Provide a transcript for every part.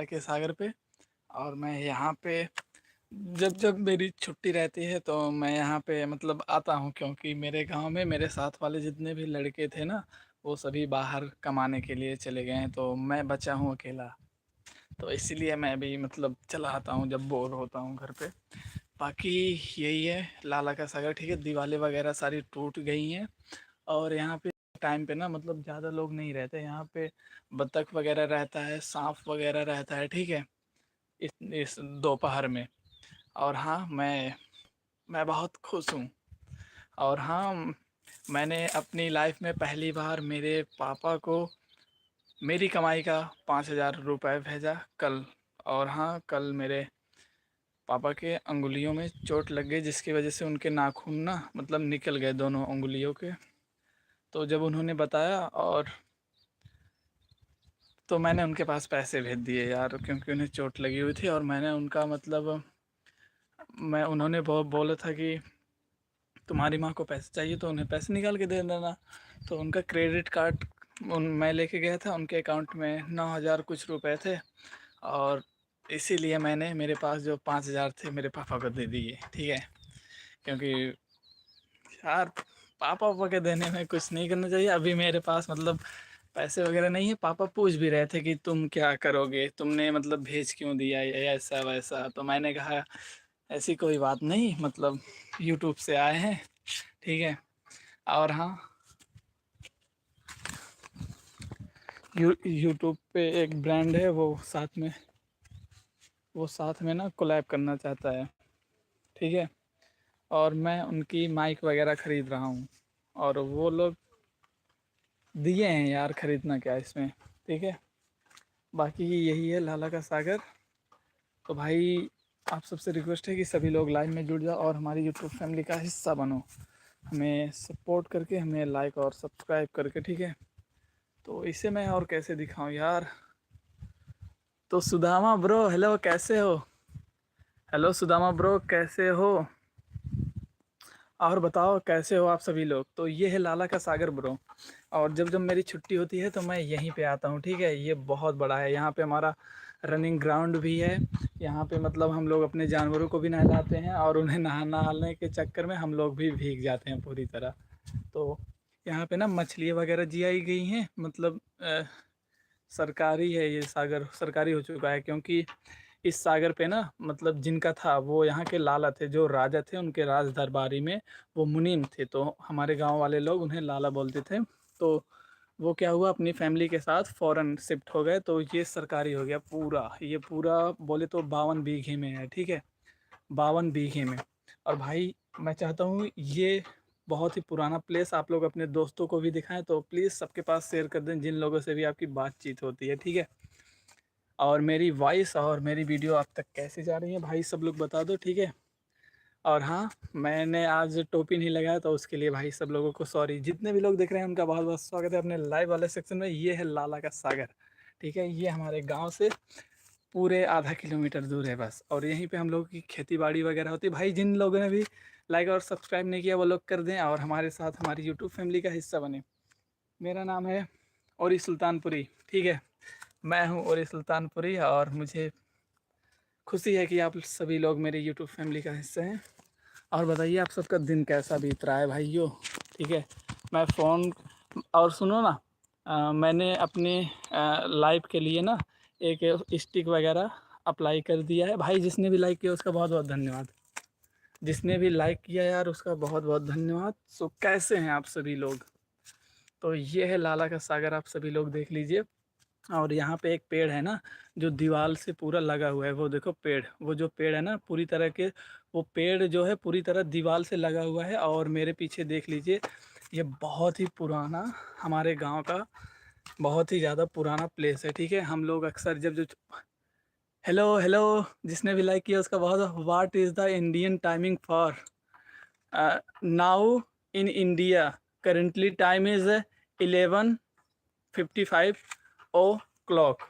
के सागर पे। और मैं यहाँ पे जब जब मेरी छुट्टी रहती है तो मैं यहाँ पे मतलब आता हूँ, क्योंकि मेरे गांव में मेरे साथ वाले जितने भी लड़के थे ना, वो सभी बाहर कमाने के लिए चले गए हैं, तो मैं बचा हूँ अकेला। तो इसीलिए मैं भी मतलब चला आता हूँ जब बोर होता हूँ घर पे। बाकी यही है लाला का सागर, ठीक है। दीवारें वगैरह सारी टूट गई हैं, और यहाँ पे टाइम पे ना मतलब ज़्यादा लोग नहीं रहते यहाँ पे। बतख वगैरह रहता है, सांप वगैरह रहता है, ठीक है, इस दोपहर में। और हाँ, मैं बहुत खुश हूँ। और हाँ, मैंने अपनी लाइफ में पहली बार मेरे पापा को मेरी कमाई का 5,000 रुपये भेजा कल। और हाँ, कल मेरे पापा के अंगुलियों में चोट लग गई, जिसकी वजह से उनके नाखून ना मतलब निकल गए दोनों अंगुलियों के। तो जब उन्होंने बताया, और तो मैंने उनके पास पैसे भेज दिए यार, क्योंकि उन्हें चोट लगी हुई थी। और मैंने उनका मतलब मैं उन्होंने बोला था कि तुम्हारी माँ को पैसे चाहिए तो उन्हें पैसे निकाल के दे देना। तो उनका क्रेडिट कार्ड मैं लेके गया था, उनके अकाउंट में 9,000 कुछ रुपए थे। और इसीलिए मैंने मेरे पास जो 5,000 थे मेरे पापा को दे दिए, ठीक है। क्योंकि यार, पापा पापा के देने में कुछ नहीं करना चाहिए। अभी मेरे पास मतलब पैसे वगैरह नहीं है। पापा पूछ भी रहे थे कि तुम क्या करोगे, तुमने मतलब भेज क्यों दिया, ये ऐसा वैसा। तो मैंने कहा ऐसी कोई बात नहीं, मतलब यूट्यूब से आए हैं, ठीक है। और हाँ, यूट्यूब पे एक ब्रांड है, वो साथ में ना कोलैब करना चाहता है, ठीक है। और मैं उनकी माइक वगैरह ख़रीद रहा हूँ, और वो लोग दिए हैं यार, ख़रीदना क्या इसमें, ठीक है। बाकी यही है लाला का सागर। तो भाई, आप सबसे रिक्वेस्ट है कि सभी लोग लाइव में जुड़ जाओ और हमारी यूट्यूब फैमिली का हिस्सा बनो। हमें सपोर्ट करके, हमें लाइक और सब्सक्राइब करके, ठीक है। तो इसे मैं और कैसे दिखाऊं यार। तो सुदामा ब्रो, हेलो, कैसे हो? हेलो सुदामा ब्रो, कैसे हो? और बताओ कैसे हो आप सभी लोग। तो ये है लाला का सागर ब्रो। और जब जब मेरी छुट्टी होती है तो मैं यहीं पे आता हूँ, ठीक है। ये बहुत बड़ा है, यहाँ पे हमारा रनिंग ग्राउंड भी है। यहाँ पे मतलब हम लोग अपने जानवरों को भी नहलाते हैं, और उन्हें नहाने के चक्कर में हम लोग भी भीग जाते हैं पूरी तरह। तो यहाँ पे ना मछलियाँ वगैरह जियाई गई हैं, मतलब सरकारी है ये सागर, सरकारी हो चुका है। क्योंकि इस सागर पे ना मतलब जिनका था वो यहाँ के लाला थे, जो राजा थे, उनके राज दरबारी में वो मुनीम थे। तो हमारे गांव वाले लोग उन्हें लाला बोलते थे। तो वो क्या हुआ, अपनी फैमिली के साथ फ़ॉरेन शिफ्ट हो गए, तो ये सरकारी हो गया पूरा। ये पूरा बोले तो 52 बीघे में है, ठीक है, 52 बीघे में। और भाई, मैं चाहता हूँ ये बहुत ही पुराना प्लेस आप लोग अपने दोस्तों को भी दिखाएं, तो प्लीज़ सबके पास शेयर कर दें, जिन लोगों से भी आपकी बातचीत होती है, ठीक है। और मेरी वॉइस और मेरी वीडियो आप तक कैसे जा रही है भाई, सब लोग बता दो, ठीक है। और हाँ, मैंने आज टोपी नहीं लगाया, तो उसके लिए भाई सब लोगों को सॉरी। जितने भी लोग देख रहे हैं उनका बहुत बहुत स्वागत है अपने लाइव वाले सेक्शन में। ये है लाला का सागर, ठीक है। ये हमारे गांव से पूरे आधा किलोमीटर दूर है बस। और यहीं पे हम लोगों की खेती बाड़ी वगैरह होती है। भाई, जिन लोगों ने भी लाइक और सब्सक्राइब नहीं किया वो लोग कर दें, और हमारे साथ हमारी यूट्यूब फैमिली का हिस्सा बने। मेरा नाम है ओरी सुल्तानपुरी, ठीक है। मैं हूँ ओरी सुल्तानपुरी, और मुझे खुशी है कि आप सभी लोग मेरी यूट्यूब फैमिली का हिस्सा हैं। और बताइए आप सबका दिन कैसा बीत रहा है भाइयों, ठीक है। मैं फ़ोन, और सुनो ना, मैंने अपने लाइव के लिए ना एक स्टिक वगैरह अप्लाई कर दिया है। भाई, जिसने भी लाइक किया उसका बहुत बहुत धन्यवाद। जिसने भी लाइक किया यार, उसका बहुत बहुत धन्यवाद। सो कैसे हैं आप सभी लोग? तो ये है लाला का सागर, आप सभी लोग देख लीजिए। और यहाँ पे एक पेड़ है ना, जो दीवार से पूरा लगा हुआ है, वो देखो पेड़, वो जो पेड़ है ना पूरी तरह के, वो पेड़ जो है पूरी तरह दीवार से लगा हुआ है। और मेरे पीछे देख लीजिए, ये बहुत ही पुराना हमारे गांव का बहुत ही ज़्यादा पुराना प्लेस है, ठीक है। हम लोग अक्सर जब जो हेलो हेलो, जिसने भी लाइक किया उसका बहुत, what is the Indian timing for now in India, currently time is 11:55 o'clock.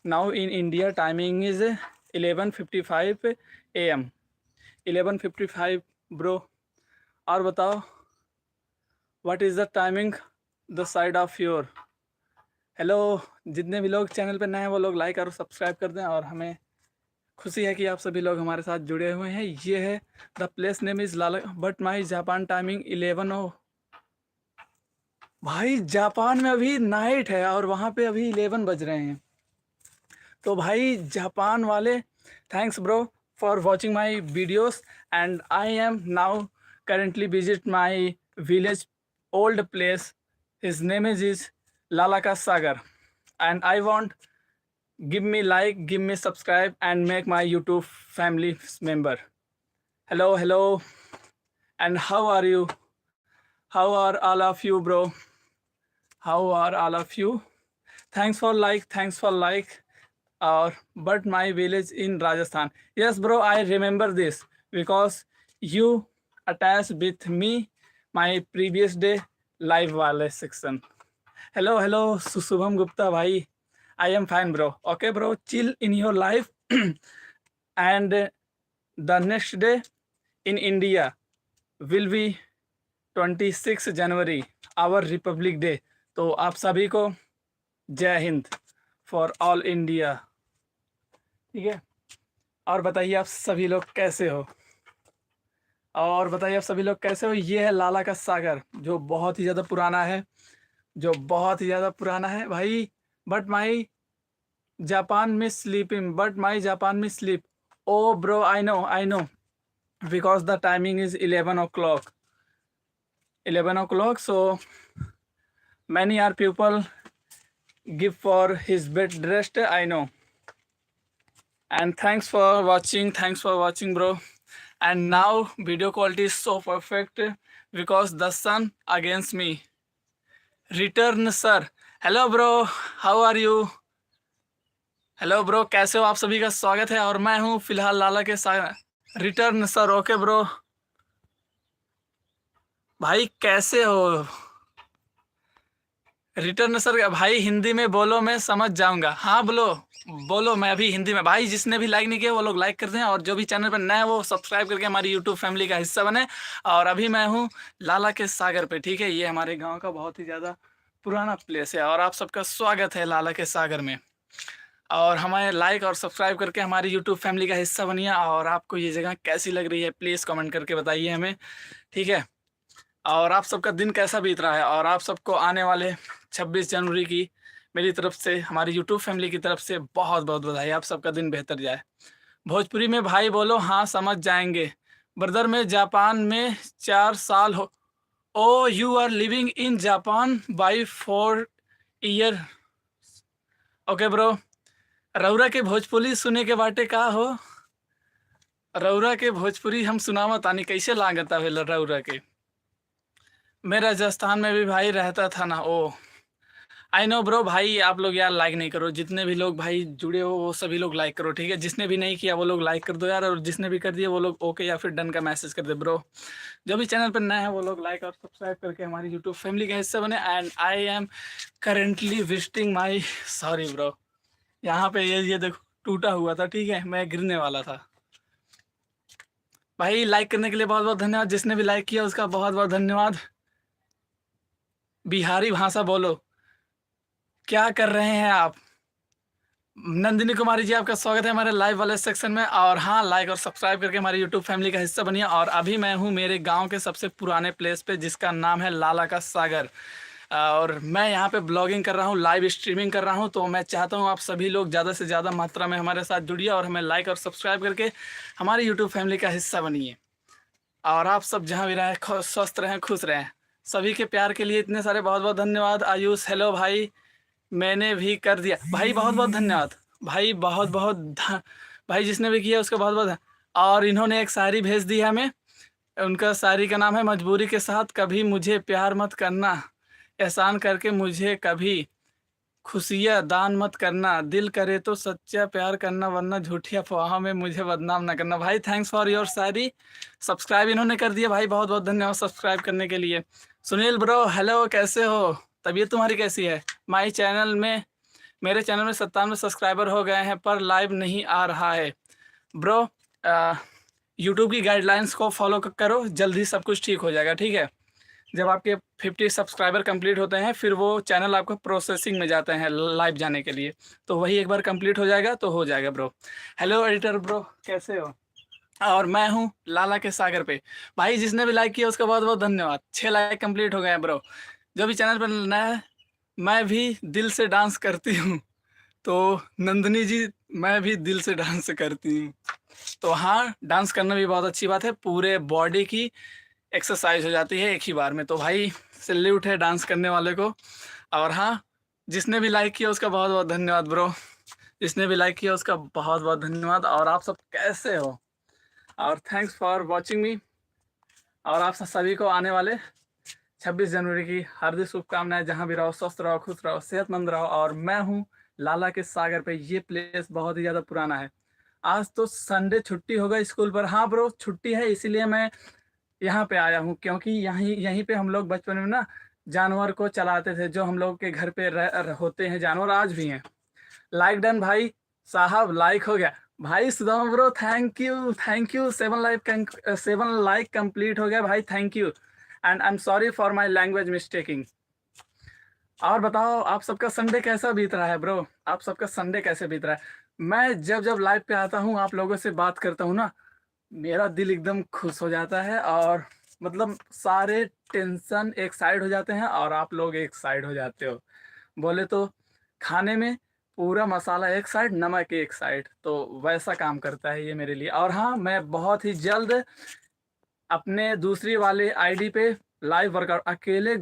Now in India timing is 11:55 AM। 11:55 bro. और बताओ, what is the timing the side of your? Hello, जितने भी लोग channel पे नए हैं वो लोग लाइक और सब्सक्राइब कर दें, और हमें खुशी है कि आप सभी लोग हमारे साथ जुड़े हुए हैं। ये है the place name is Lala, but my Japan timing 11 ओ। भाई जापान में अभी नाइट है और वहाँ पे अभी 11 बज रहे हैं। तो भाई जापान वाले, thanks bro for watching my videos, and I am now currently visit my village old place. His name is लालाका Sagar, and I want give me like, give me subscribe, and make my YouTube family member. Hello, hello, and how are you? How are all of you, bro? How are all of you? Thanks for like, thanks for like. Or but my village in Rajasthan. Yes, bro, I remember this because you attached with me my previous day live wale section. Hello, hello, Shubham Gupta, bhai. I am fine, bro. Okay, bro, chill in your life. And the next day in India will be 26 January, our Republic Day. तो आप सभी को जय Hind for all India. ठीक है, और बताइए आप सभी लोग कैसे हो? और बताइए आप सभी लोग कैसे हो? ये है लाला का सागर, जो बहुत ही ज़्यादा पुराना है, जो बहुत ही ज़्यादा पुराना है भाई। बट माई जापान में स्लीपिंग, बट माई जापान में sleep. Oh bro, I know because the timing is 11 o'clock. 11 o'clock, so many are people give for his bed rest, I know. And thanks for watching, bro. And now video quality is so perfect because the sun against me. Return sir. Hello bro, how are you? Hello bro, कैसे हो? आप सभी का स्वागत है, और मैं हूँ फिलहाल लाला के साथ। Return sir, okay bro. भाई कैसे हो? रिटर्न सर भाई हिंदी में बोलो, मैं समझ जाऊंगा। हाँ बोलो बोलो, मैं अभी हिंदी में। भाई जिसने भी लाइक नहीं किया वो लोग लाइक कर दें, और जो भी चैनल पर नए हैं वो सब्सक्राइब करके हमारी यूट्यूब फैमिली का हिस्सा बने। और अभी मैं हूँ लाला के सागर पे, ठीक है। ये हमारे गांव का बहुत ही ज़्यादा पुराना प्लेस है, और आप सबका स्वागत है लाला के सागर में। और हमें लाइक और सब्सक्राइब करके हमारी यूट्यूब फैमिली का हिस्सा बनिए। और आपको ये जगह कैसी लग रही है प्लीज़ कमेंट करके बताइए हमें, ठीक है। और आप सबका दिन कैसा बीत रहा है, और आप सबको आने वाले 26 जनवरी की मेरी तरफ से, हमारी यूट्यूब फैमिली की तरफ से बहुत बहुत बधाई। आप सबका दिन बेहतर जाए। भोजपुरी में भाई बोलो, हाँ समझ जाएंगे। ब्रदर में जापान में 4 साल हो। Oh you are living in Japan by 4 year. Okay bro. रौरा के भोजपुरी सुने के बाटे का हो? रौरा के भोजपुरी हम सुनावा तानी, कैसे लागता भेल रौरा के? मैं राजस्थान में भी भाई रहता था ना। ओ आई नो ब्रो। भाई आप लोग यार लाइक नहीं करो, जितने भी लोग भाई जुड़े हो वो सभी लोग लाइक करो, ठीक है। जिसने भी नहीं किया वो लोग लाइक कर दो यार, और जिसने भी कर दिया वो लोग ओके या फिर डन का मैसेज कर दे ब्रो। जो भी चैनल पर नए हैं वो लोग लाइक और सब्सक्राइब करके हमारी यूट्यूब फैमिली का हिस्सा बने। And I am currently visiting my, sorry bro, यहाँ पे ये देखो टूटा हुआ था, ठीक है, मैं गिरने वाला था। भाई लाइक करने के लिए बहुत बहुत धन्यवाद। जिसने भी लाइक किया उसका बहुत बहुत धन्यवाद। बिहारी भाषा बोलो, क्या कर रहे हैं आप? नंदिनी कुमारी जी, आपका स्वागत है हमारे लाइव वाले सेक्शन में। और हाँ, लाइक और सब्सक्राइब करके हमारी यूट्यूब फैमिली का हिस्सा बनिए। और अभी मैं हूँ मेरे गांव के सबसे पुराने प्लेस पे, जिसका नाम है लाला का सागर। और मैं यहाँ पे ब्लॉगिंग कर रहा हूँ, लाइव स्ट्रीमिंग कर रहा हूँ। तो मैं चाहता हूँ आप सभी लोग ज़्यादा से ज़्यादा मात्रा में हमारे साथ जुड़िए, और हमें लाइक और सब्सक्राइब करके हमारी यूट्यूब फैमिली का हिस्सा बनिए। और आप सब जहाँ भी रहें स्वस्थ रहें, खुश रहें। सभी के प्यार के लिए इतने सारे बहुत बहुत धन्यवाद। आयुष हेलो भाई, मैंने भी कर दिया भाई, बहुत बहुत धन्यवाद भाई, बहुत बहुत भाई जिसने भी किया उसका बहुत बहुत। और इन्होंने एक शायरी भेज दी है हमें। उनका शायरी का नाम है, मजबूरी के साथ कभी मुझे प्यार मत करना, एहसान करके मुझे कभी खुशियाँ दान मत करना, दिल करे तो सच्चा प्यार करना, वरना झूठी अफवाहों में मुझे बदनाम ना करना। भाई thanks for your Shayari. Subscribe इन्होंने कर दिया भाई, बहुत बहुत धन्यवाद सब्सक्राइब करने के लिए। सुनील ब्रो हेलो, कैसे हो? तबीयत तुम्हारी कैसी है? मेरे चैनल में 97 सब्सक्राइबर हो गए हैं, पर लाइव नहीं आ रहा है ब्रो। यूट्यूब की गाइडलाइंस को फॉलो करो, जल्दी सब कुछ ठीक हो जाएगा, ठीक है। जब आपके 50 सब्सक्राइबर कंप्लीट होते हैं फिर वो चैनल आपका प्रोसेसिंग में जाते हैं लाइव जाने के लिए, तो वही एक बार कंप्लीट हो जाएगा तो हो जाएगा ब्रो। हेलो एडिटर ब्रो, कैसे हो? और मैं हूँ लाला के सागर पे। भाई जिसने भी लाइक किया उसका बहुत बहुत धन्यवाद। 6 लाइक कंप्लीट हो गए हैं ब्रो। जो भी चैनल पर नया है, मैं भी दिल से डांस करती हूँ, तो नंदिनी जी मैं भी दिल से डांस करती हूँ। तो हाँ, डांस करना भी बहुत अच्छी बात है, पूरे बॉडी की एक्सरसाइज हो जाती है एक ही बार में। तो भाई सैल्यूट है डांस करने वाले को। और हाँ, जिसने भी लाइक किया उसका बहुत बहुत धन्यवाद ब्रो। जिसने भी लाइक किया उसका बहुत बहुत धन्यवाद। और आप सब कैसे हो? और थैंक्स फॉर वॉचिंग मी। और आप सभी को आने वाले 26 जनवरी की हार्दिक शुभकामनाएं। जहां भी रहो स्वस्थ रहो, खुश रहो, सेहतमंद रहो। और मैं हूं लाला के सागर पे। ये प्लेस बहुत ही ज़्यादा पुराना है। आज तो संडे छुट्टी होगा स्कूल पर। हाँ ब्रो, छुट्टी है इसीलिए मैं यहाँ पे आया हूँ, क्योंकि यहीं यहीं पे हम लोग बचपन में ना जानवर को चलाते थे, जो हम लोग के घर पे होते हैं जानवर, आज भी हैं। लाइक डन भाई साहब, लाइक हो गया। भाई Sudama bro, thank you thank you. 7 like complete हो गया भाई, thank you. And I am sorry for my language mistaking. और बताओ आप सबका संडे कैसा बीत रहा है ब्रो? आप सबका संडे कैसे बीत रहा है? मैं जब जब लाइव पे आता हूँ, आप लोगों से बात करता हूँ ना, मेरा दिल एकदम खुश हो जाता है। और मतलब सारे टेंशन एक साइड हो जाते हैं और आप लोग एक साइड हो जाते हो। बोले तो खाने में पूरा मसाला एक साइड, नमक एक साइड, तो वैसा काम करता है ये मेरे लिए। और हाँ, मैं बहुत ही जल्द अपने दूसरी वाले आईडी पे लाइव वर्कआउट, अकेले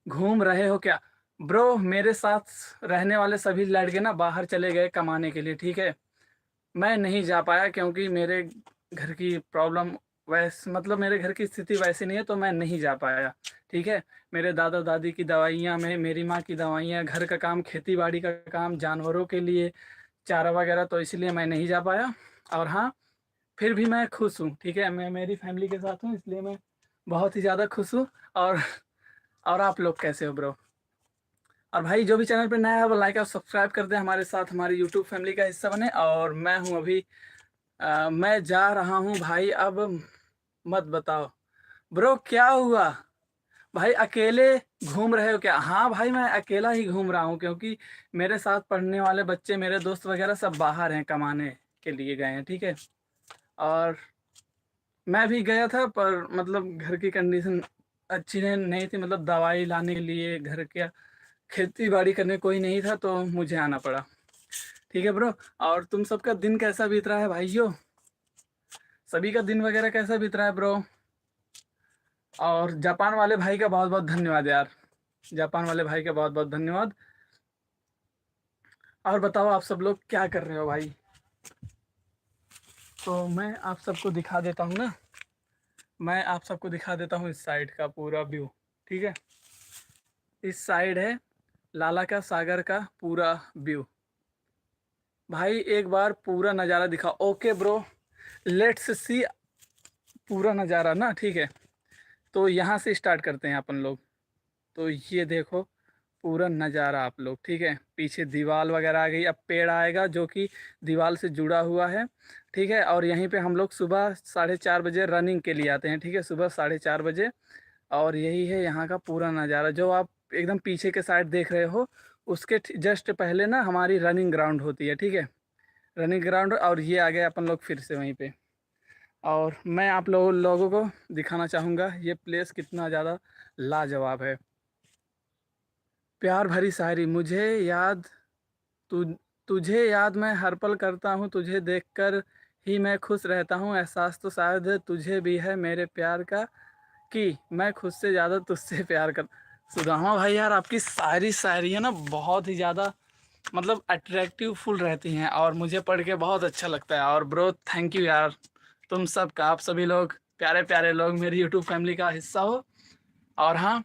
घूम रहे हो क्या? ब्रो मेरे साथ रहने वाले सभी लड़के ना बाहर चले गए कमाने के लिए, ठीक है। मैं नहीं जा पाया क्योंकि मेरे घर की प्रॉब्लम मतलब मेरे घर की स्थिति वैसी नहीं है, तो मैं नहीं जा पाया, ठीक है। मेरे दादा दादी की दवाइयाँ में, मेरी माँ की दवाइयाँ, घर का काम, खेती बाड़ी का काम, जानवरों के लिए चारा वगैरह, तो इसलिए मैं नहीं जा पाया। और हाँ, फिर भी मैं खुश हूँ, ठीक है। मैं मेरी फैमिली के साथ हूँ, इसलिए मैं बहुत ही ज़्यादा खुश हूँ। और और आप लोग कैसे हो ब्रो? और भाई जो भी चैनल पे नया है वो लाइक और सब्सक्राइब कर दे, हमारे साथ हमारी यूट्यूब फैमिली का हिस्सा बने। और मैं हूँ अभी मैं जा रहा हूँ भाई अब। मत बताओ ब्रो क्या हुआ? भाई अकेले घूम रहे हो क्या? हाँ भाई, मैं अकेला ही घूम रहा हूँ, क्योंकि मेरे साथ पढ़ने वाले बच्चे, मेरे दोस्त वगैरह सब बाहर हैं, कमाने के लिए गए हैं, ठीक है। और मैं भी गया था, पर मतलब घर की कंडीशन अच्छी नहीं थी, मतलब दवाई लाने के लिए घर के खेती बाड़ी करने कोई नहीं था, तो मुझे आना पड़ा, ठीक है ब्रो। और तुम सबका दिन कैसा बीत रहा है भाइयों? सभी का दिन वगैरह कैसा बीत रहा है ब्रो? और जापान वाले भाई का बहुत बहुत धन्यवाद यार। जापान वाले भाई का बहुत बहुत धन्यवाद। और बताओ आप सब लोग क्या कर रहे हो भाई? तो मैं आप सबको दिखा देता हूँ ना, मैं आप सबको दिखा देता हूँ इस साइड का पूरा व्यू, ठीक है। इस साइड है लाला का सागर का पूरा व्यू। भाई एक बार पूरा नज़ारा दिखा। ओके ब्रो, लेट्स सी पूरा नज़ारा ना, ठीक है। तो यहाँ से स्टार्ट करते हैं अपन लोग। तो ये देखो पूरा नज़ारा आप लोग, ठीक है। पीछे दीवार वगैरह आ गई, अब पेड़ आएगा जो कि दीवार से जुड़ा हुआ है, ठीक है। और यहीं पे हम लोग सुबह 4:30 बजे रनिंग के लिए आते हैं, ठीक है, सुबह 4:30 बजे। और यही है यहाँ का पूरा नज़ारा जो आप एकदम पीछे के साइड देख रहे हो। उसके जस्ट पहले ना हमारी रनिंग ग्राउंड होती है, ठीक है, रनिंग ग्राउंड। और ये आ गए अपन लोग फिर से वहीं पे। और मैं आप लोगों को दिखाना चाहूँगा ये प्लेस कितना ज़्यादा लाजवाब है। प्यार भरी शायरी, मुझे याद तु तुझे याद मैं हर पल करता हूँ, तुझे देखकर ही मैं खुश रहता हूँ। एहसास तो शायद तुझे भी है मेरे प्यार का, कि मैं खुद से ज़्यादा तुझसे प्यार कर। सुदामा भाई यार, आपकी शायरी है ना बहुत ही ज़्यादा मतलब अट्रैक्टिव फुल रहती हैं, और मुझे पढ़ के बहुत अच्छा लगता है। और ब्रो थैंक यू यार, तुम सब का, आप सभी लोग प्यारे प्यारे लोग मेरी यूट्यूब फैमिली का हिस्सा हो। और हाँ,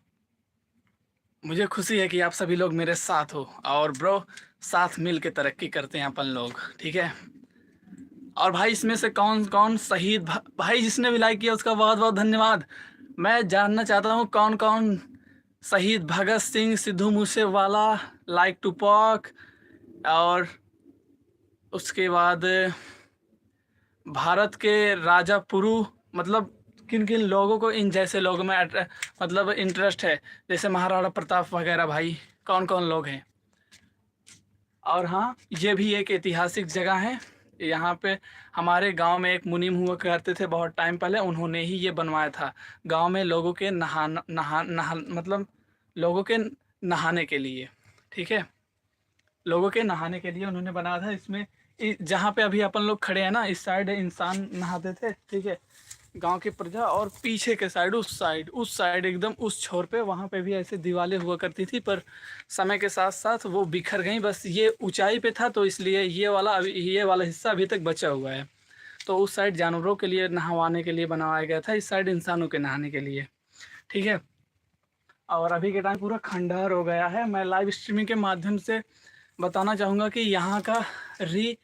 मुझे खुशी है कि आप सभी लोग मेरे साथ हो। और ब्रो साथ मिल के तरक्की करते हैं अपन लोग, ठीक है। और भाई इसमें से कौन कौन शहीद भाई जिसने भी लाइक किया उसका बहुत बहुत धन्यवाद। मैं जानना चाहता हूँ कौन कौन शहीद भगत सिंह, सिद्धू मूसेवाला, लाइक टुपाक, और उसके बाद भारत के राजा पुरु, मतलब किन किन लोगों को इन जैसे लोगों में मतलब इंटरेस्ट है, जैसे महाराणा प्रताप वगैरह, भाई कौन कौन लोग हैं। और हाँ, ये भी एक ऐतिहासिक जगह है। यहाँ पे हमारे गांव में एक मुनीम हुआ करते थे बहुत टाइम पहले, उन्होंने ही ये बनवाया था। गांव में लोगों के मतलब लोगों के नहाने के लिए, ठीक है, लोगों के नहाने के लिए उन्होंने बनाया था। इसमें जहाँ पे अभी अपन लोग खड़े हैं ना, इस साइड इंसान नहाते थे, ठीक है, गांव की प्रजा, और पीछे के साइड उस साइड एकदम उस छोर पे, वहाँ पे भी ऐसे दीवारें हुआ करती थी, पर समय के साथ साथ वो बिखर गई। बस ये ऊंचाई पे था तो इसलिए ये वाला हिस्सा अभी तक बचा हुआ है। तो उस साइड जानवरों के लिए नहवाने के लिए बनवाया गया था, इस साइड इंसानों के नहाने के लिए, ठीक है। और अभी के टाइम पूरा खंडहर हो गया है। मैं लाइव स्ट्रीमिंग के माध्यम से बताना चाहूँगा कि यहाँ का री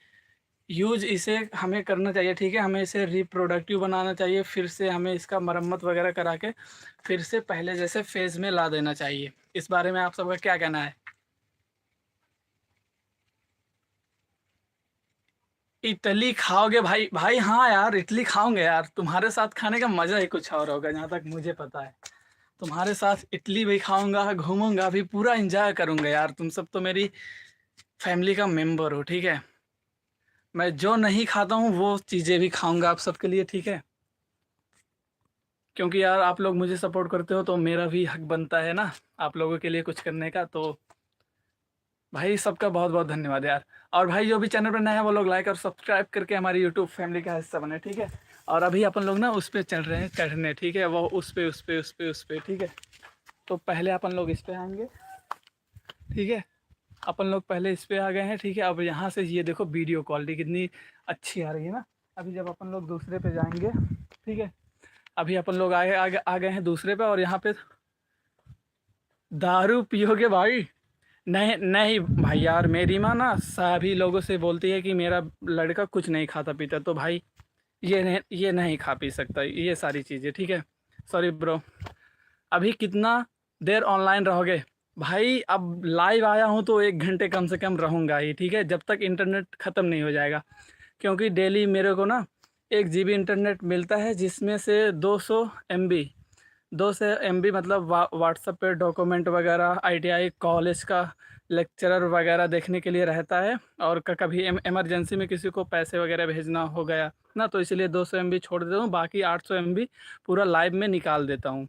यूज इसे हमें करना चाहिए, ठीक है, हमें इसे रिप्रोडक्टिव बनाना चाहिए, फिर से हमें इसका मरम्मत वगैरह करा के फिर से पहले जैसे फेज़ में ला देना चाहिए। इस बारे में आप सबका क्या कहना है? इडली खाओगे भाई? भाई हाँ यार, इडली खाओगे यार, तुम्हारे साथ खाने का मज़ा ही कुछ और होगा, जहाँ तक मुझे पता है। तुम्हारे साथ इडली भी खाऊंगा, घूमूंगा भी, पूरा एंजॉय करूंगा यार। तुम सब तो मेरी फैमिली का मेंबर हो, ठीक है। मैं जो नहीं खाता हूँ वो चीज़ें भी खाऊंगा आप सबके लिए, ठीक है, क्योंकि यार आप लोग मुझे सपोर्ट करते हो तो मेरा भी हक बनता है ना आप लोगों के लिए कुछ करने का। तो भाई सबका बहुत बहुत धन्यवाद यार। और भाई जो भी चैनल पर नया है वो लोग लाइक और सब्सक्राइब करके हमारी यूट्यूब फैमिली का हिस्सा बने, ठीक है। और अभी अपन लोग ना उस पर चढ़ रहे हैं, चढ़ने, ठीक है, वो उस पे, ठीक है। तो पहले अपन लोग इस पे आएंगे, ठीक है, अपन लोग पहले इस पे आ गए हैं, ठीक है। अब यहाँ से ये देखो वीडियो क्वालिटी कितनी अच्छी आ रही है ना। अभी जब अपन लोग दूसरे पे जाएंगे, ठीक है, अभी अपन लोग आगे आगे आ गए हैं दूसरे पे, और यहाँ पे दारू पियोगे भाई? नहीं नहीं भाई यार, मेरी माँ ना सभी लोगों से बोलती है कि मेरा लड़का कुछ नहीं खाता पीता, तो भाई ये नहीं खा पी सकता ये सारी चीज़ें, ठीक है। Sorry bro. अभी कितना देर ऑनलाइन रहोगे? भाई अब लाइव आया हूँ तो 1 घंटे कम से कम रहूँगा ही, ठीक है, जब तक इंटरनेट ख़त्म नहीं हो जाएगा। क्योंकि डेली मेरे को ना 1 GB इंटरनेट मिलता है, जिसमें से 200 MB, 200 MB मतलब व्हाट्सएप पे डॉक्यूमेंट वगैरह, ITI कॉलेज का लेक्चरर वगैरह देखने के लिए रहता है। और कभी इमरजेंसी में किसी को पैसे वगैरह भेजना हो गया ना, तो इसलिए 200 MB छोड़ देता हूँ, बाकी 800 MB पूरा लाइव में निकाल देता हूँ।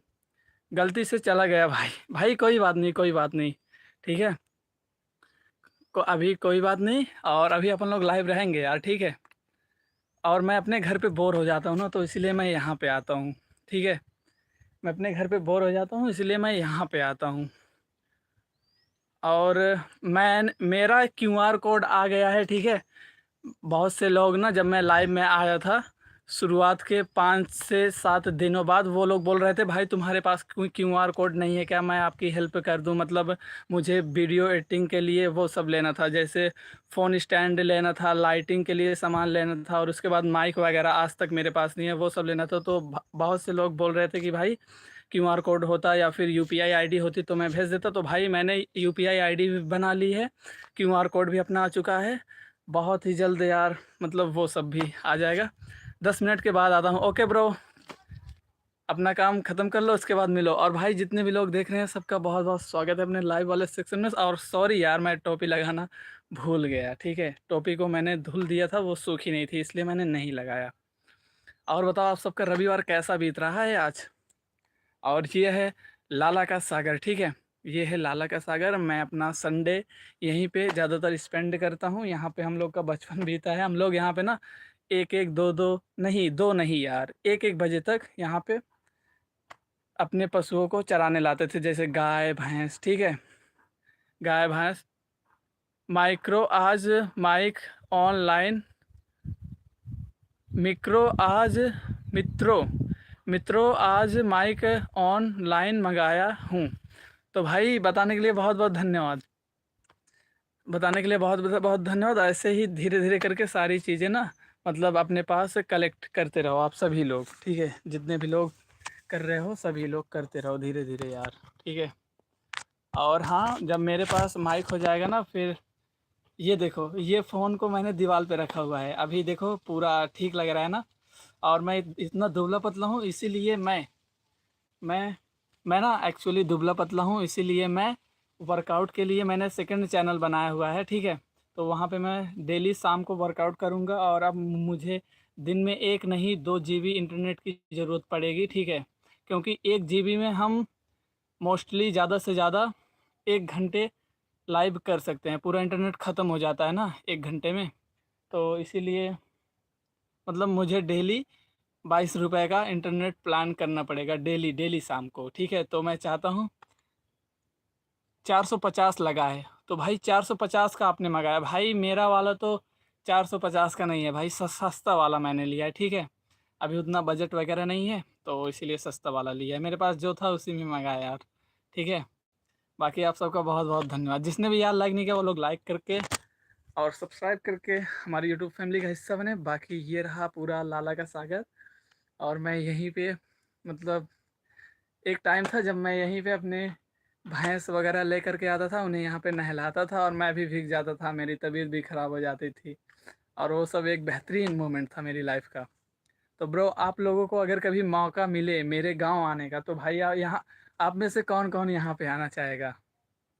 गलती से चला गया भाई, भाई कोई बात नहीं, कोई बात नहीं, ठीक है, अभी कोई बात नहीं। और अभी अपन लोग लाइव रहेंगे यार, ठीक है। और मैं अपने घर पे बोर हो जाता हूँ ना, तो इसलिए मैं यहाँ पे आता हूँ, ठीक है। मैं अपने घर पे बोर हो जाता हूँ इसलिए मैं यहाँ पे आता हूँ। और मेरा QR कोड आ गया है, ठीक है। बहुत से लोग ना, जब मैं लाइव में आया था शुरुआत के 5 से 7 दिनों बाद, वो लोग बोल रहे थे भाई तुम्हारे पास कोई QR कोड नहीं है क्या, मैं आपकी हेल्प कर दूं। मतलब मुझे वीडियो एडिटिंग के लिए वो सब लेना था, जैसे फ़ोन स्टैंड लेना था, लाइटिंग के लिए सामान लेना था, और उसके बाद माइक वगैरह आज तक मेरे पास नहीं है, वो सब लेना था। तो बहुत से लोग बोल रहे थे कि भाई QR कोड होता या फिर UPI ID होती तो मैं भेज देता। तो भाई मैंने UPI ID भी बना ली है, QR कोड भी अपना आ चुका है। बहुत ही जल्द यार, मतलब वो सब भी आ जाएगा। 10 मिनट के बाद आता हूँ। ओके ब्रो, अपना काम ख़त्म कर लो, उसके बाद मिलो। और भाई जितने भी लोग देख रहे हैं सबका बहुत बहुत स्वागत है अपने लाइव वाले सेक्शन में। और सॉरी यार, मैं टोपी लगाना भूल गया, ठीक है, टोपी को मैंने धुल दिया था, वो सूखी नहीं थी, इसलिए मैंने नहीं लगाया। और बताओ आप सबका रविवार कैसा बीत रहा है आज? और ये है लाला का सागर, ठीक है, ये है लाला का सागर। मैं अपना संडे यहीं पे ज़्यादातर स्पेंड करता हूँ। यहाँ पे हम लोग का बचपन बीता है। हम लोग यहाँ पे ना एक एक दो दो नहीं, दो नहीं यार, 1 1 बजे तक यहाँ पे अपने पशुओं को चराने लाते थे, जैसे गाय भैंस, ठीक है, गाय भैंस। माइक्रो आज माइक ऑनलाइन, मिक्रो आज मित्रों मित्रों आज माइक ऑनलाइन मंगाया हूँ। तो भाई बताने के लिए बहुत बहुत धन्यवाद, बताने के लिए बहुत बहुत धन्यवाद। ऐसे ही धीरे धीरे करके सारी चीज़ें ना, मतलब अपने पास कलेक्ट करते रहो आप सभी लोग, ठीक है, जितने भी लोग कर रहे हो सभी लोग करते रहो धीरे धीरे यार, ठीक है। और हाँ, जब मेरे पास माइक हो जाएगा ना, फिर ये देखो, ये फ़ोन को मैंने दीवार पे रखा हुआ है, अभी देखो पूरा ठीक लग रहा है ना। और मैं इतना दुबला पतला हूँ, इसीलिए मैं मैं ना एक्चुअली दुबला पतला हूँ, इसीलिए मैं वर्कआउट के लिए मैंने सेकंड चैनल बनाया हुआ है, ठीक है। तो वहाँ पे मैं डेली शाम को वर्कआउट करूँगा, और अब मुझे दिन में 1 नहीं 2 जीबी इंटरनेट की ज़रूरत पड़ेगी, ठीक है। क्योंकि 1 जीबी में हम मोस्टली ज़्यादा से ज़्यादा 1 घंटे लाइव कर सकते हैं, पूरा इंटरनेट ख़त्म हो जाता है ना 1 घंटे में। तो इसीलिए मतलब मुझे डेली 22 रुपये का इंटरनेट प्लान करना पड़ेगा, डेली डेली शाम को, ठीक है। तो मैं चाहता हूँ 450 लगा है, तो भाई 450 का आपने मंगाया, भाई मेरा वाला तो 450 का नहीं है भाई, सस्ता वाला मैंने लिया है, ठीक है। अभी उतना बजट वगैरह नहीं है, तो इसीलिए सस्ता वाला लिया है, मेरे पास जो था उसी में मंगाया यार, ठीक है। बाकी आप सबका बहुत बहुत धन्यवाद, जिसने भी यार लाइक नहीं किया वो लोग लाइक करके और सब्सक्राइब करके हमारी यूट्यूब फैमिली का हिस्सा बने। बाकी ये रहा पूरा लाला का सागर, और मैं यहीं पे मतलब एक टाइम था जब मैं यहीं पे अपने भैंस वगैरह लेकर के आता था, उन्हें यहाँ पे नहलाता था, और मैं भी भीग जाता था, मेरी तबीयत भी ख़राब हो जाती थी, और वो सब एक बेहतरीन मोमेंट था मेरी लाइफ का। तो ब्रो, आप लोगों को अगर कभी मौका मिले मेरे गांव आने का, तो भाई यहाँ आप में से कौन कौन यहाँ पे आना चाहेगा,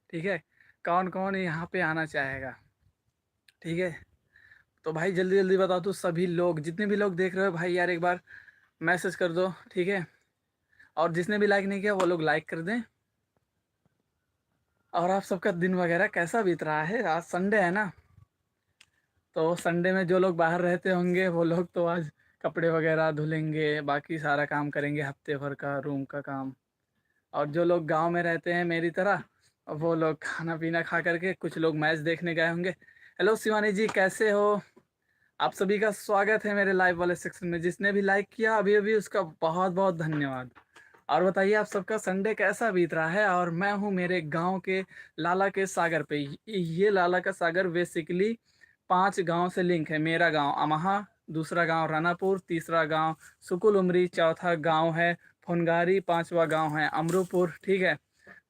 ठीक है। कौन कौन यहाँ पे आना चाहेगा, ठीक है। तो भाई जल्दी जल्दी बताओ, तो सभी लोग जितने भी लोग देख रहे हो भाई यार एक बार मैसेज कर दो, ठीक है। और जिसने भी लाइक नहीं किया वो लोग लाइक कर दें। और आप सबका दिन वगैरह कैसा बीत रहा है, आज संडे है ना, तो संडे में जो लोग बाहर रहते होंगे वो लोग तो आज कपड़े वगैरह धुलेंगे, बाकी सारा काम करेंगे हफ्ते भर का रूम का काम। और जो लोग गांव में रहते हैं मेरी तरह, वो लोग खाना पीना खा करके, कुछ लोग मैच देखने गए होंगे। हेलो शिवानी जी, कैसे हो? आप सभी का स्वागत है मेरे लाइव वाले सेक्शन में। जिसने भी लाइक किया अभी अभी उसका बहुत बहुत धन्यवाद। और बताइए आप सबका संडे कैसा बीत रहा है। और मैं हूँ मेरे गांव के लाला के सागर पे। ये लाला का सागर बेसिकली 5 गांव से लिंक है। मेरा गांव अमहा, दूसरा गांव रानापुर, तीसरा गांव सुकुल उमरी, चौथा गांव है फुनगारी, पांचवा गांव है अमरूपुर, ठीक है।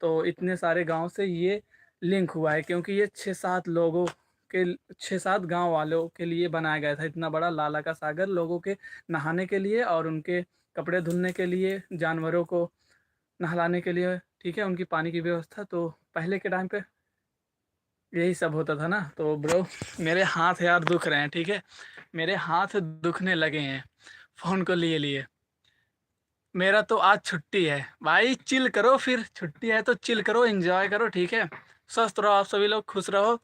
तो इतने सारे गांव से ये लिंक हुआ है, क्योंकि ये 6-7 लोगों के 6-7 गांव वालों के लिए बनाया गया था इतना बड़ा लाला का सागर, लोगों के नहाने के लिए और उनके कपड़े धुलने के लिए, जानवरों को नहलाने के लिए, ठीक है, उनकी पानी की व्यवस्था। तो पहले के टाइम पे यही सब होता था ना। तो ब्रो, मेरे हाथ यार दुख रहे हैं, ठीक है, मेरे हाथ दुखने लगे हैं फ़ोन को लिए लिए। मेरा तो आज छुट्टी है भाई, चिल करो, फिर छुट्टी है तो चिल करो, एंजॉय करो, ठीक है। स्वस्थ रहो आप सभी लोग, खुश रहो।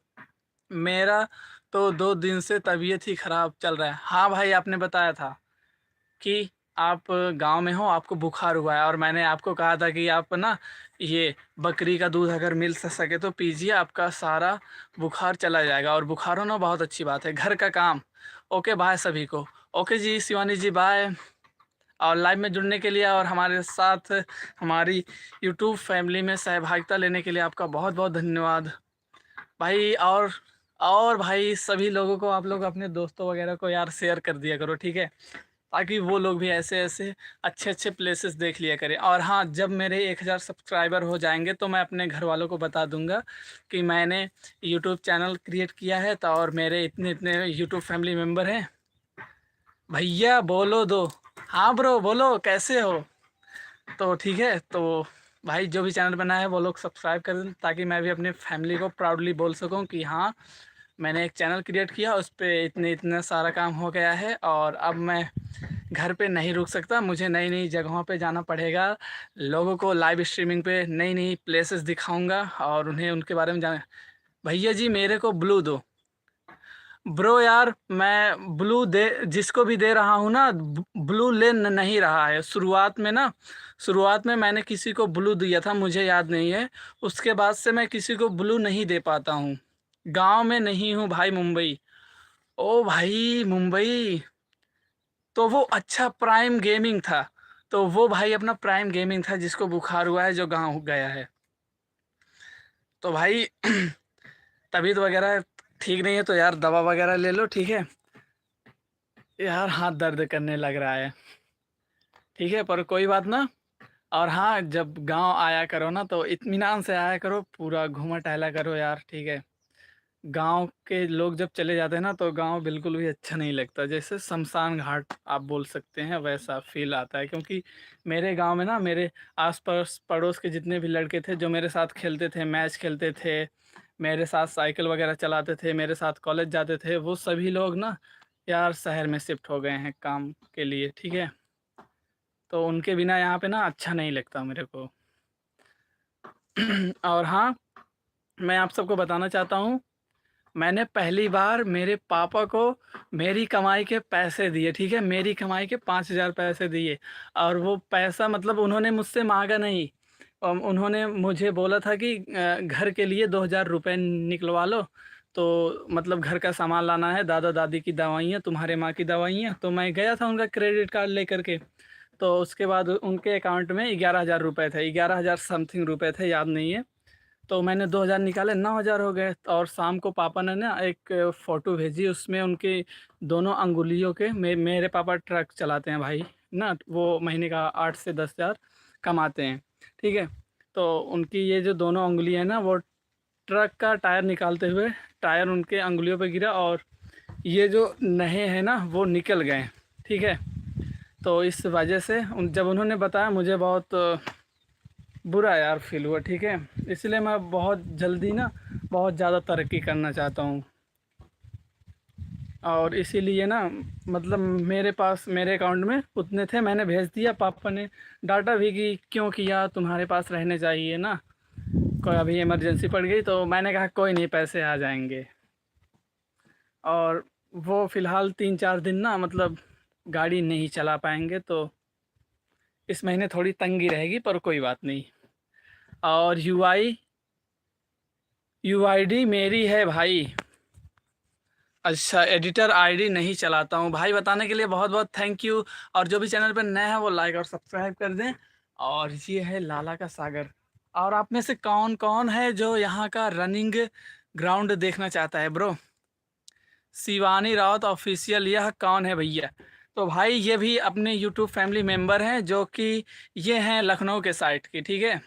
मेरा तो 2 दिन से तबीयत ही ख़राब चल रहा है। हाँ भाई, आपने बताया था कि आप गांव में हो, आपको बुखार हुआ है, और मैंने आपको कहा था कि आप ना ये बकरी का दूध अगर मिल सके तो पीजिए, आपका सारा बुखार चला जाएगा। और बुखार होना बहुत अच्छी बात है, घर का काम। ओके बाय सभी को। ओके जी शिवानी जी, बाय। और लाइव में जुड़ने के लिए और हमारे साथ हमारी यूट्यूब फैमिली में सहभागिता लेने के लिए आपका बहुत बहुत धन्यवाद भाई। और भाई सभी लोगों को, आप लोग अपने दोस्तों वगैरह को यार शेयर कर दिया करो, ठीक है, ताकि वो लोग भी ऐसे ऐसे अच्छे अच्छे प्लेसेस देख लिया करें। और हाँ, जब मेरे 1000 सब्सक्राइबर हो जाएंगे तो मैं अपने घर वालों को बता दूंगा कि मैंने यूट्यूब चैनल क्रिएट किया है, तो और मेरे इतने इतने यूट्यूब फैमिली मेम्बर हैं। भैया बोलो दो। हाँ ब्रो बोलो, कैसे हो? तो ठीक है, तो भाई जो भी चैनल बना है वो लोग सब्सक्राइब कर दें, ताकि मैं भी अपने फैमिली को प्राउडली बोल सकूं कि हाँ, मैंने एक चैनल क्रिएट किया, उस पर इतने इतना सारा काम हो गया है, और अब मैं घर पे नहीं रुक सकता, मुझे नई नई जगहों पे जाना पड़ेगा। लोगों को लाइव स्ट्रीमिंग पे नई नई प्लेसेस दिखाऊंगा और उन्हें उनके बारे में जाना। भैया जी मेरे को ब्लू दो। ब्रो यार, मैं ब्लू दे जिसको भी दे रहा हूँ ना, ब्लू ले नहीं रहा है। शुरुआत में मैंने किसी को ब्लू दिया था, मुझे याद नहीं है। उसके बाद से मैं किसी को ब्लू नहीं दे पाता हूँ। गांव में नहीं हूँ भाई, मुंबई। ओ भाई मुंबई, तो वो अच्छा प्राइम गेमिंग था। तो वो भाई अपना प्राइम गेमिंग था, जिसको बुखार हुआ है, जो गाँव गया है। तो भाई तबीयत वगैरह ठीक नहीं है तो यार दवा वगैरह ले लो, ठीक है। यार हाथ दर्द करने लग रहा है, ठीक है, पर कोई बात ना। और हाँ, जब गांव आया करो ना तो इत्मीनान से आया करो, पूरा घूमा टहला करो यार, ठीक है। गाँव के लोग जब चले जाते हैं ना तो गाँव बिल्कुल भी अच्छा नहीं लगता। जैसे शमशान घाट आप बोल सकते हैं वैसा फ़ील आता है, क्योंकि मेरे गाँव में ना मेरे आस-पास पड़ोस के जितने भी लड़के थे जो मेरे साथ खेलते थे, मैच खेलते थे, मेरे साथ साइकिल वगैरह चलाते थे, मेरे साथ कॉलेज जाते थे, वो सभी लोग ना यार शहर में शिफ्ट हो गए हैं काम के लिए, ठीक है? तो उनके बिना यहाँ पे ना अच्छा नहीं लगता मेरे को। और हाँ, मैं आप सबको बताना चाहता हूँ, मैंने पहली बार मेरे पापा को मेरी कमाई के पैसे दिए, ठीक है? मेरी कमाई के 5,000 पैसे दिए, और वो पैसा मतलब उन्होंने मुझसे माँगा नहीं। उन्होंने मुझे बोला था कि घर के लिए 2,000 रुपए निकलवा लो, तो मतलब घर का सामान लाना है, दादा-दादी की दवाइयाँ, तुम्हारे माँ की दवाइयाँ। तो मैं गया था उनका क्रेडिट कार्ड लेकर के, तो उसके बाद उनके अकाउंट में 11,000 रुपए थे, 11,000 समथिंग रुपए थे, याद नहीं है। तो मैंने 2,000 निकाले, 9,000 हो गए। और शाम को पापा ने ना एक फ़ोटो भेजी, उसमें उनके दोनों अंगुलियों के, मेरे पापा ट्रक चलाते हैं भाई ना, वो महीने का 8 से 10,000 कमाते हैं, ठीक है? तो उनकी ये जो दोनों अंगुलियाँ हैं ना, वो ट्रक का टायर निकालते हुए टायर उनके अंगुलियों पे गिरा, और ये जो नहें हैं ना वो निकल गए, ठीक है? तो इस वजह से जब उन्होंने बताया मुझे बहुत बुरा यार फ़ील हुआ, ठीक है? इसलिए मैं बहुत जल्दी ना बहुत ज़्यादा तरक्की करना चाहता हूँ, और इसीलिए ना मतलब मेरे पास मेरे अकाउंट में उतने थे, मैंने भेज दिया। पापा ने डाँटा भी कि क्यों किया, तुम्हारे पास रहने चाहिए ना, कोई अभी इमरजेंसी पड़ गई। तो मैंने कहा कोई नहीं, पैसे आ जाएँगे। और वो फ़िलहाल 3-4 दिन ना मतलब गाड़ी नहीं चला पाएँगे, तो इस महीने थोड़ी तंगी रहेगी, पर कोई बात नहीं। और यूआईडी मेरी है भाई। अच्छा, एडिटर आईडी नहीं चलाता हूँ। भाई बताने के लिए बहुत-बहुत थैंक यू, और जो भी चैनल पे नए हैं वो लाइक और सब्सक्राइब कर दें। और ये है लाला का सागर। और आप में से कौन-कौन है जो यहाँ का रनिंग ग्राउंड देखना चाहता है ब्रो? शिवानी रावत ऑफ़िशियल, यह कौन है भैया? तो भाई ये भी अपने यूट्यूब फैमिली मेंबर हैं, जो कि ये हैं लखनऊ के साइड के, ठीक है?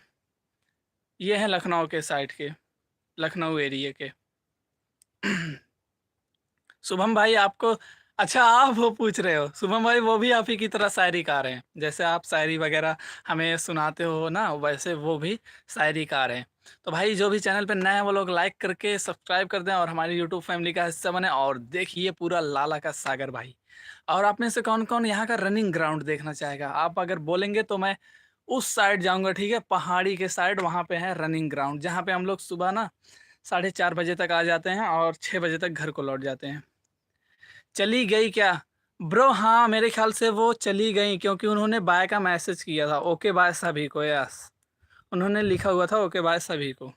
ये हैं लखनऊ के साइड के, लखनऊ एरिया के। शुभम भाई आपको, अच्छा आप वो पूछ रहे हो, शुभम भाई वो भी आप ही की तरह शायरीकार हैं। जैसे आप शायरी वगैरह हमें सुनाते हो ना, वैसे वो भी शायरीकार हैं। तो भाई जो भी चैनल पे नए हैं वो लोग लाइक करके सब्सक्राइब कर दें और हमारी यूट्यूब फैमिली का हिस्सा बने, और देखिए पूरा लाला का सागर भाई। और आप में से कौन-कौन यहाँ का रनिंग ग्राउंड देखना चाहेगा? आप अगर बोलेंगे तो मैं उस साइड जाऊँगा, ठीक है? पहाड़ी के साइड, वहाँ पे है रनिंग ग्राउंड, जहाँ पे हम लोग सुबह ना 4:30 बजे तक आ जाते हैं और 6 बजे तक घर को लौट जाते हैं। चली गई क्या? ब्रो हाँ, मेरे ख़्याल से वो चली गईं, क्योंकि उन्होंने बाय का मैसेज किया था, ओके बाय सभी को, यस। उन्होंने लिखा हुआ था ओके बाय सभी को,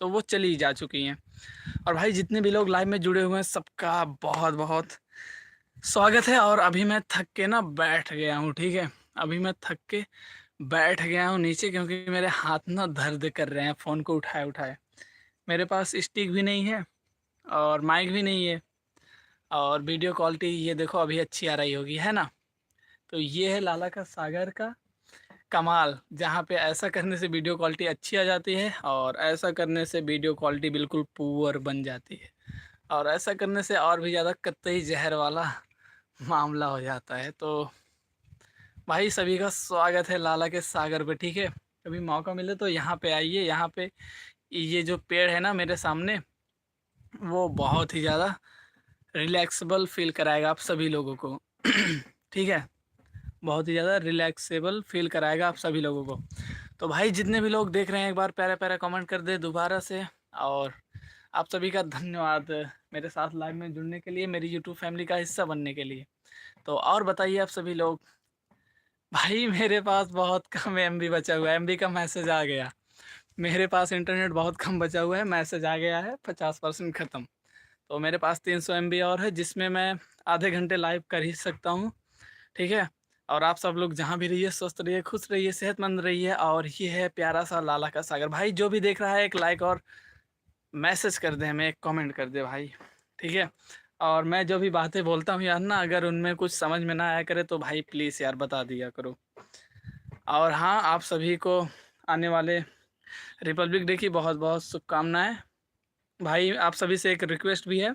तो वो चली जा चुकी हैं। और भाई जितने भी लोग लाइव में जुड़े हुए हैं सबका बहुत-बहुत स्वागत है। और अभी मैं थक के ना बैठ गया हूँ, ठीक है? अभी मैं थक के बैठ गया हूँ नीचे, क्योंकि मेरे हाथ ना दर्द कर रहे हैं फ़ोन को उठाए-उठाए। मेरे पास स्टिक भी नहीं है और माइक भी नहीं है, और वीडियो क्वालिटी ये देखो अभी अच्छी आ रही होगी, है ना? तो ये है लाला का सागर का कमाल, जहाँ पे ऐसा करने से वीडियो क्वालिटी अच्छी आ जाती है, और ऐसा करने से वीडियो क्वालिटी बिल्कुल पुअर बन जाती है, और ऐसा करने से और भी ज़्यादा कतई ज़हर वाला मामला हो जाता है। तो भाई सभी का स्वागत है लाला के सागर पे, ठीक है? कभी मौका मिले तो यहाँ पे आइए। यहाँ पे ये जो पेड़ है ना मेरे सामने, वो बहुत ही ज़्यादा रिलैक्सेबल फ़ील कराएगा आप सभी लोगों को। ठीक है? बहुत ही ज़्यादा रिलैक्सेबल फ़ील कराएगा आप सभी लोगों को। तो भाई जितने भी लोग देख रहे हैं एक बार प्यारा-प्यारा कमेंट कर दें दोबारा से, और आप सभी का धन्यवाद मेरे साथ लाइव में जुड़ने के लिए, मेरी यूट्यूब फैमिली का हिस्सा बनने के लिए। तो और बताइए आप सभी लोग। भाई मेरे पास बहुत कम एमबी बचा हुआ है, एमबी का मैसेज आ गया। मेरे पास इंटरनेट बहुत कम बचा हुआ है, मैसेज आ गया है 50% ख़त्म। तो मेरे पास 300 एमबी और है, जिसमें मैं आधे घंटे लाइव कर ही सकता हूँ, ठीक है? और आप सब लोग जहाँ भी रहिए स्वस्थ रहिए, खुश रहिए, सेहतमंद रहिए। और ये है प्यारा सा लाला का सागर। भाई जो भी देख रहा है एक लाइक और मैसेज कर दे, हमें एक कमेंट कर दे भाई, ठीक है? और मैं जो भी बातें बोलता हूँ यार ना, अगर उनमें कुछ समझ में ना आया करे तो भाई प्लीज़ यार बता दिया करो। और हाँ, आप सभी को आने वाले रिपब्लिक डे की बहुत-बहुत शुभकामनाएँ। भाई आप सभी से एक रिक्वेस्ट भी है,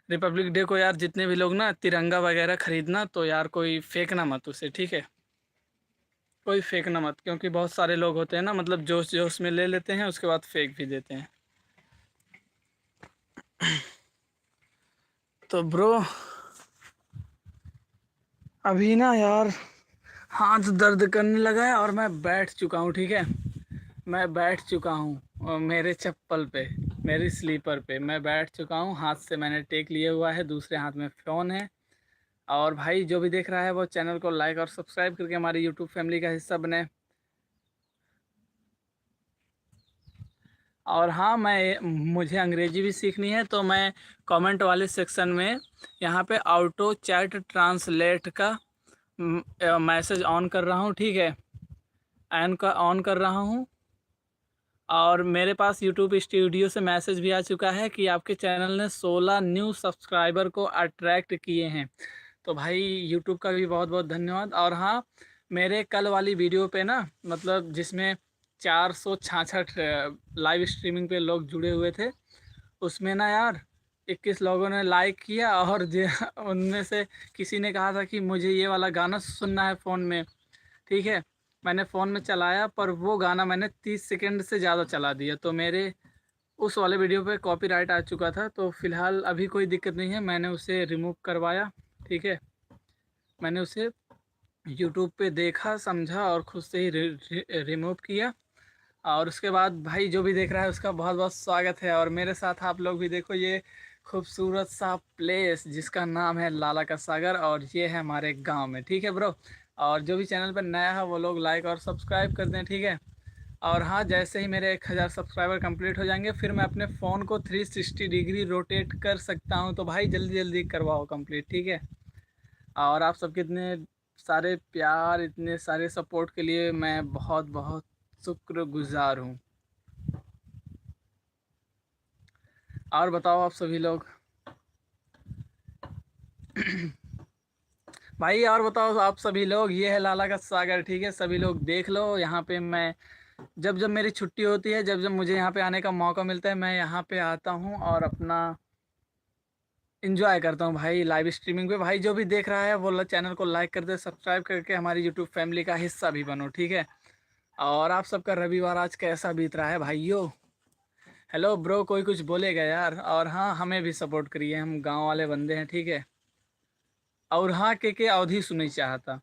रिपब्लिक डे को यार जितने भी लोग ना तिरंगा वगैरह खरीदना, तो यार कोई फेंकना मत उसे, ठीक है? कोई फेंकना मत, क्योंकि बहुत सारे लोग होते हैं ना, मतलब जोश जोश में ले लेते हैं, उसके बाद फेंक भी देते हैं। तो ब्रो अभी ना यार हाथ दर्द करने लगा है और मैं बैठ चुका हूँ, ठीक है? मैं बैठ चुका हूँ और मेरे चप्पल पे, मेरी स्लीपर पे मैं बैठ चुका हूँ। हाथ से मैंने टेक लिया हुआ है, दूसरे हाथ में फ़ोन है। और भाई जो भी देख रहा है वो चैनल को लाइक और सब्सक्राइब करके हमारी यूट्यूब फैमिली का हिस्सा बने। और हाँ, मैं मुझे अंग्रेजी भी सीखनी है, तो मैं कमेंट वाले सेक्शन में यहाँ पे ऑटो चैट ट्रांसलेट का मैसेज ऑन कर रहा हूँ, ठीक है? ऑन कर रहा हूँ। और मेरे पास यूट्यूब स्टूडियो से मैसेज भी आ चुका है कि आपके चैनल ने 16 न्यू सब्सक्राइबर को अट्रैक्ट किए हैं। तो भाई यूट्यूब का भी बहुत बहुत धन्यवाद। और हाँ, मेरे कल वाली वीडियो पे ना, मतलब जिसमें 466 लाइव स्ट्रीमिंग पे लोग जुड़े हुए थे, उसमें ना यार 21 लोगों ने लाइक किया। और उनमें से किसी ने कहा था कि मुझे ये वाला गाना सुनना है फ़ोन में, ठीक है? मैंने फ़ोन में चलाया, पर वो गाना मैंने 30 सेकंड से ज़्यादा चला दिया, तो मेरे उस वाले वीडियो पे कॉपीराइट आ चुका था। तो फ़िलहाल अभी कोई दिक्कत नहीं है, मैंने उसे रिमूव करवाया, ठीक है? मैंने उसे यूट्यूब पे देखा, समझा और खुद से ही रिमूव किया। और उसके बाद भाई जो भी देख रहा है उसका बहुत बहुत स्वागत है। और मेरे साथ आप लोग भी देखो ये खूबसूरत सा प्लेस जिसका नाम है लाला का सागर, और ये है हमारे गांव में, ठीक है ब्रो? और जो भी चैनल पर नया है वो लोग लाइक और सब्सक्राइब कर दें, ठीक है? और हाँ, जैसे ही मेरे 1000 सब्सक्राइबर कंप्लीट हो जाएंगे, फिर मैं अपने फ़ोन को 360 डिग्री रोटेट कर सकता हूँ। तो भाई जल्दी जल्दी करवाओ कंप्लीट, ठीक है? और आप सबके इतने सारे प्यार, इतने सारे सपोर्ट के लिए मैं बहुत बहुत शुक्रगुजार हूँ। और बताओ आप सभी लोग। भाई और बताओ आप सभी लोग, ये है लाला का सागर, ठीक है? सभी लोग देख लो। यहाँ पे मैं जब जब मेरी छुट्टी होती है, जब जब मुझे यहाँ पे आने का मौका मिलता है, मैं यहाँ पे आता हूँ और अपना इंजॉय करता हूँ भाई लाइव स्ट्रीमिंग पे। भाई जो भी देख रहा है वो चैनल को लाइक कर दे, सब्सक्राइब करके हमारी यूट्यूब फैमिली का हिस्सा भी बनो, ठीक है? और आप सबका रविवार आज कैसा बीत रहा है भाइयों? हेलो ब्रो, कोई कुछ बोलेगा यार? और हाँ, हमें भी सपोर्ट करिए, हम गांव वाले बंदे हैं, ठीक है? और हाँ, के अवधि सुनई चाहता,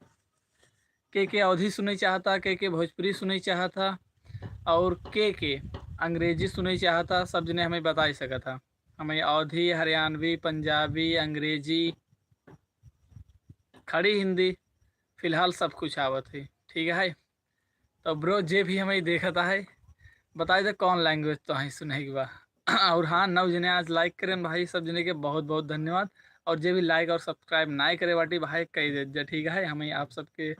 के अवधि सुनई चाहता, के भोजपुरी सुनई चाहता, और के अंग्रेजी सुनई चाहता, सब जने हमें बता ही सका था। हमें अवधि, हरियाणवी, पंजाबी, अंग्रेजी, खड़ी हिंदी, फिलहाल सब कुछ आवत है, ठीक है भाई? तो ब्रो जे भी हमें देखा था है, बताए दे कौन लैंग्वेज तो है सुने की बा। और हाँ, 9 जने आज लाइक करें भाई, सब जने के बहुत बहुत धन्यवाद। और जे भी लाइक और सब्सक्राइब ना करे बाटी भाई कही दे, ठीक है? हमें आप सबके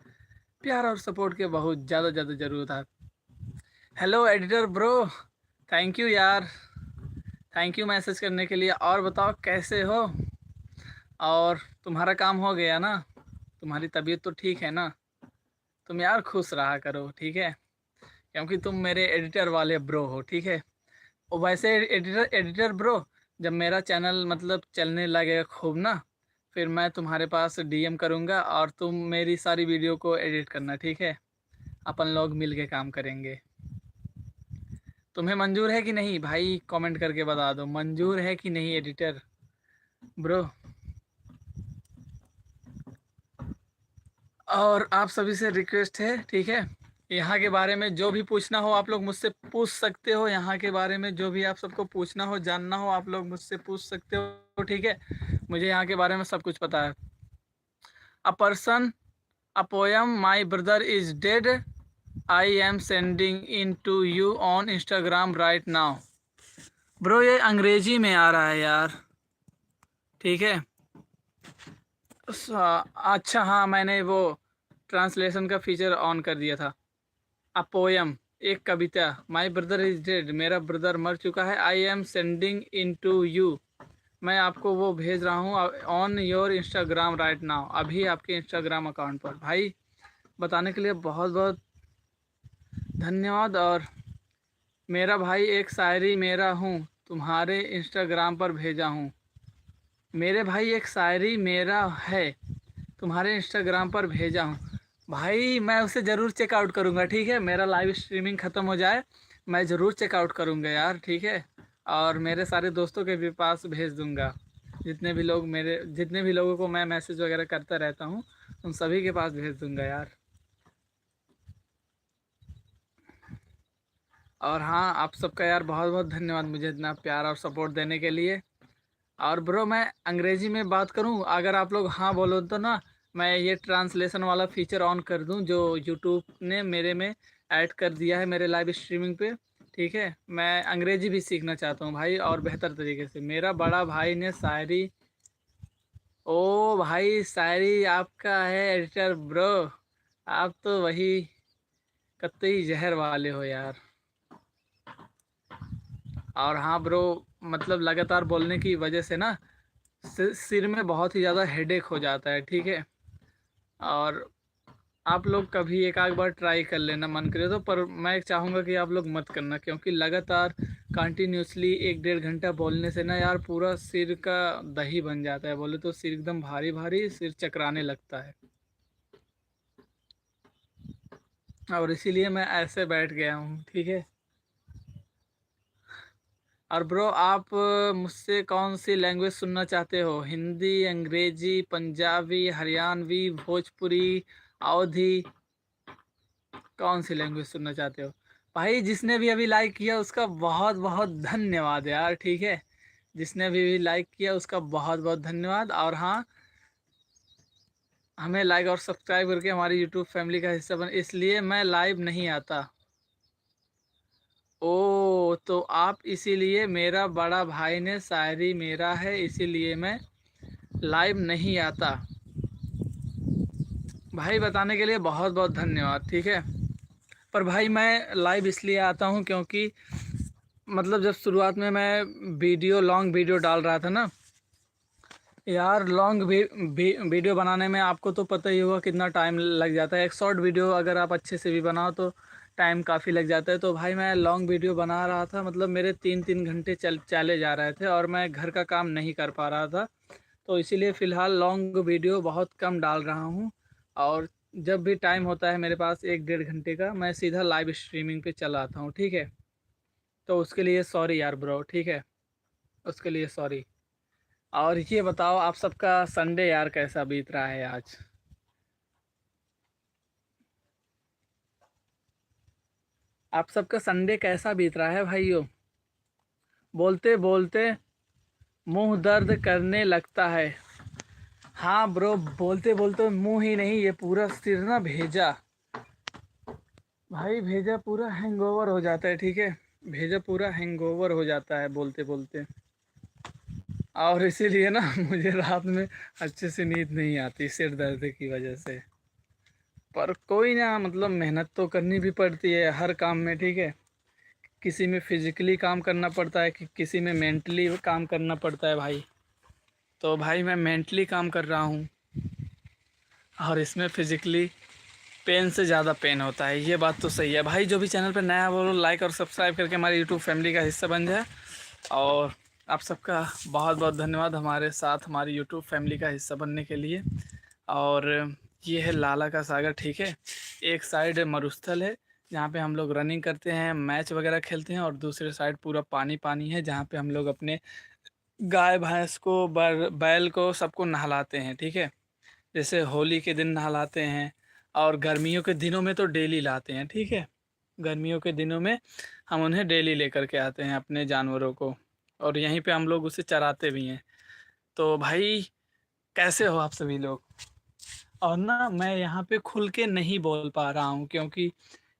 प्यार और सपोर्ट के बहुत ज़्यादा ज़्यादा ज़रूरत है। Hello editor bro, thank you यार, थैंक यू मैसेज करने के लिए। और बताओ कैसे हो? और तुम्हारा काम हो गया ना? तुम्हारी तबीयत तो ठीक है ना? तुम यार खुश रहा करो, ठीक है? क्योंकि तुम मेरे एडिटर वाले ब्रो हो, ठीक है? और वैसे एडिटर एडिटर ब्रो, जब मेरा चैनल मतलब चलने लगेगा खूब ना, फिर मैं तुम्हारे पास डीएम करूँगा और तुम मेरी सारी वीडियो को एडिट करना, ठीक है? अपन लोग मिल के काम करेंगे। तुम्हें मंजूर है कि नहीं भाई? कमेंट करके बता दो, मंजूर है कि नहीं एडिटर ब्रो? और आप सभी से रिक्वेस्ट है, ठीक है? यहाँ के बारे में जो भी पूछना हो आप लोग मुझसे पूछ सकते हो। यहाँ के बारे में जो भी आप सबको पूछना हो, जानना हो, आप लोग मुझसे पूछ सकते हो, ठीक है? मुझे यहाँ के बारे में सब कुछ पता है। A person, a poem, my brother is dead, I am sending in to you on Instagram right now. Bro ये अंग्रेजी में आ रहा है यार, ठीक है? अच्छा हाँ, मैंने वो ट्रांसलेशन का फीचर ऑन कर दिया था। अ पोयम, एक कविता। माई ब्रदर इज डेड, मेरा ब्रदर मर चुका है। I am sending in to you, मैं आपको वो भेज रहा हूँ on your Instagram right now, अभी आपके इंस्टाग्राम अकाउंट पर। भाई बताने के लिए बहुत बहुत धन्यवाद। और मेरा भाई एक शायरी मेरा हूँ, तुम्हारे इंस्टाग्राम पर भेजा हूँ। मेरे भाई एक शायरी मेरा है, तुम्हारे इंस्टाग्राम पर भेजा हूँ। भाई मैं उसे ज़रूर चेकआउट करूँगा, ठीक है। मेरा लाइव स्ट्रीमिंग ख़त्म हो जाए, मैं ज़रूर चेकआउट करूँगा यार, ठीक है। और मेरे सारे दोस्तों के भी पास भेज दूँगा। जितने भी लोगों को मैं मैसेज वगैरह करता रहता हूँ, उन सभी के पास भेज दूँगा यार। और हाँ, आप सबका यार बहुत बहुत धन्यवाद मुझे इतना प्यार और सपोर्ट देने के लिए। और ब्रो मैं अंग्रेजी में बात करूं, अगर आप लोग हाँ बोलो तो ना, मैं ये ट्रांसलेशन वाला फीचर ऑन कर दूं जो यूट्यूब ने मेरे में ऐड कर दिया है मेरे लाइव स्ट्रीमिंग पे, ठीक है। मैं अंग्रेजी भी सीखना चाहता हूं भाई, और बेहतर तरीके से। मेरा बड़ा भाई ने शायरी, ओ भाई शायरी आपका है एडिटर ब्रो, आप तो वही कत्तई जहर वाले हो यार। और हाँ ब्रो, मतलब लगातार बोलने की वजह से ना सिर में बहुत ही ज़्यादा हेडेक हो जाता है, ठीक है। और आप लोग कभी एक आध बार ट्राई कर लेना मन करे तो, पर मैं चाहूँगा कि आप लोग मत करना, क्योंकि लगातार कंटिन्यूसली 1 डेढ़ घंटा बोलने से ना यार पूरा सिर का दही बन जाता है, बोले तो सिर एकदम भारी भारी, सिर चकराने लगता है। और इसीलिए मैं ऐसे बैठ गया हूँ, ठीक है। और ब्रो आप मुझसे कौन सी लैंग्वेज सुनना चाहते हो? हिंदी, अंग्रेजी, पंजाबी, हरियाणवी, भोजपुरी, अवधी, कौन सी लैंग्वेज सुनना चाहते हो? भाई जिसने भी अभी लाइक किया उसका बहुत बहुत धन्यवाद यार, ठीक है। जिसने भी लाइक किया उसका बहुत बहुत धन्यवाद। और हाँ, हमें लाइक और सब्सक्राइब करके हमारी यूट्यूब फैमिली का हिस्सा बन। इसलिए मैं लाइव नहीं आता। ओ तो आप, इसीलिए मेरा बड़ा भाई ने शायरी मेरा है, इसीलिए मैं लाइव नहीं आता। भाई बताने के लिए बहुत बहुत धन्यवाद, ठीक है। पर भाई मैं लाइव इसलिए आता हूँ क्योंकि मतलब जब शुरुआत में मैं लॉन्ग वीडियो डाल रहा था ना यार, वीडियो बनाने में आपको तो पता ही होगा कितना टाइम लग जाता है। एक शॉर्ट वीडियो अगर आप अच्छे से भी बनाओ तो टाइम काफ़ी लग जाता है। तो भाई मैं लॉन्ग वीडियो बना रहा था, मतलब मेरे 3 3 घंटे चले जा रहे थे और मैं घर का काम नहीं कर पा रहा था। तो इसीलिए फ़िलहाल लॉन्ग वीडियो बहुत कम डाल रहा हूँ। और जब भी टाइम होता है मेरे पास 1 डेढ़ घंटे का, मैं सीधा लाइव स्ट्रीमिंग पे चला आता हूँ, ठीक है। तो उसके लिए सॉरी यार ब्रो, ठीक है। उसके लिए सॉरी। और ये बताओ आप सबका संडे यार कैसा बीत रहा है आज? आप सबका संडे कैसा बीत रहा है भाइयों? बोलते बोलते मुंह दर्द करने लगता है। हाँ ब्रो, बोलते बोलते मुंह ही नहीं, ये पूरा सिर ना भेजा, भाई भेजा पूरा हैंगओवर हो जाता है, ठीक है। भेजा पूरा हैंगओवर हो जाता है बोलते बोलते। और इसीलिए ना मुझे रात में अच्छे से नींद नहीं आती सिर दर्द की वजह से। पर कोई ना, मतलब मेहनत तो करनी भी पड़ती है हर काम में, ठीक है। किसी में फिजिकली काम करना पड़ता है कि किसी में मेंटली काम करना पड़ता है भाई। तो भाई मैं मेंटली काम कर रहा हूँ, और इसमें फिजिकली पेन से ज़्यादा पेन होता है, ये बात तो सही है भाई। जो भी चैनल पर नया वो लाइक और सब्सक्राइब करके हमारी यूट्यूब फैमिली का हिस्सा बन जाए। और आप सबका बहुत बहुत धन्यवाद हमारे साथ हमारी यूट्यूब फैमिली का हिस्सा बनने के लिए। और ये है लाला का सागर, ठीक है। एक साइड मरुस्थल है जहाँ पे हम लोग रनिंग करते हैं, मैच वगैरह खेलते हैं, और दूसरे साइड पूरा पानी पानी है जहाँ पे हम लोग अपने गाय भैंस को बैल को सबको नहलाते हैं, ठीक है। जैसे होली के दिन नहलाते हैं, और गर्मियों के दिनों में तो डेली लाते हैं, ठीक है। गर्मियों के दिनों में हम उन्हें डेली लेकर के आते हैं अपने जानवरों को, और यहीं पे हम लोग उसे चराते भी हैं। तो भाई कैसे हो आप सभी लोग? और ना मैं यहाँ पे खुल के नहीं बोल पा रहा हूँ क्योंकि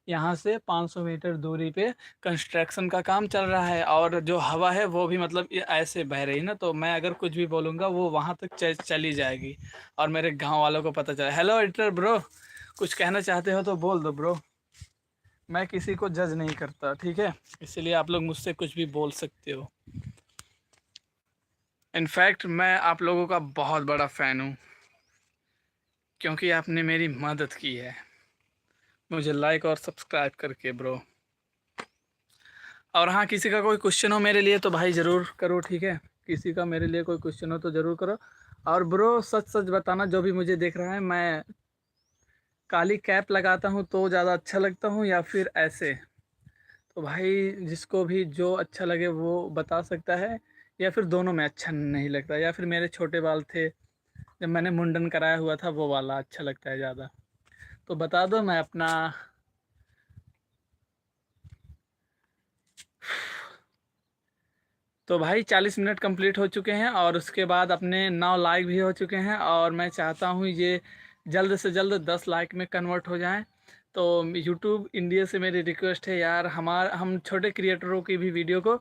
यहाँ से 500 मीटर दूरी पे कंस्ट्रक्शन का काम चल रहा है, और जो हवा है वो भी मतलब ये ऐसे बह रही है ना, तो मैं अगर कुछ भी बोलूँगा वो वहाँ तक चली जाएगी, और मेरे गांव वालों को पता चला। हेलो एडिटर ब्रो, कुछ कहना चाहते हो तो बोल दो ब्रो। मैं किसी को जज नहीं करता, ठीक है। इसलिए आप लोग मुझसे कुछ भी बोल सकते हो। इनफैक्ट मैं आप लोगों का बहुत बड़ा फ़ैन हूँ, क्योंकि आपने मेरी मदद की है मुझे लाइक और सब्सक्राइब करके ब्रो। और हाँ, किसी का कोई क्वेश्चन हो मेरे लिए तो भाई ज़रूर करो, ठीक है। किसी का मेरे लिए कोई क्वेश्चन हो तो ज़रूर करो। और ब्रो सच सच बताना, जो भी मुझे देख रहा है, मैं काली कैप लगाता हूँ तो ज़्यादा अच्छा लगता हूँ या फिर ऐसे? तो भाई जिसको भी जो अच्छा लगे वो बता सकता है, या फिर दोनों में अच्छा नहीं लगता, या फिर मेरे छोटे बाल थे जब मैंने मुंडन कराया हुआ था वो वाला अच्छा लगता है ज़्यादा, तो बता दो मैं अपना। तो भाई 40 मिनट कंप्लीट हो चुके हैं और उसके बाद अपने 9 लाइक भी हो चुके हैं, और मैं चाहता हूँ ये जल्द से जल्द 10 लाइक में कन्वर्ट हो जाएं। तो यूट्यूब इंडिया से मेरी रिक्वेस्ट है यार, हम छोटे क्रिएटरों की भी वीडियो को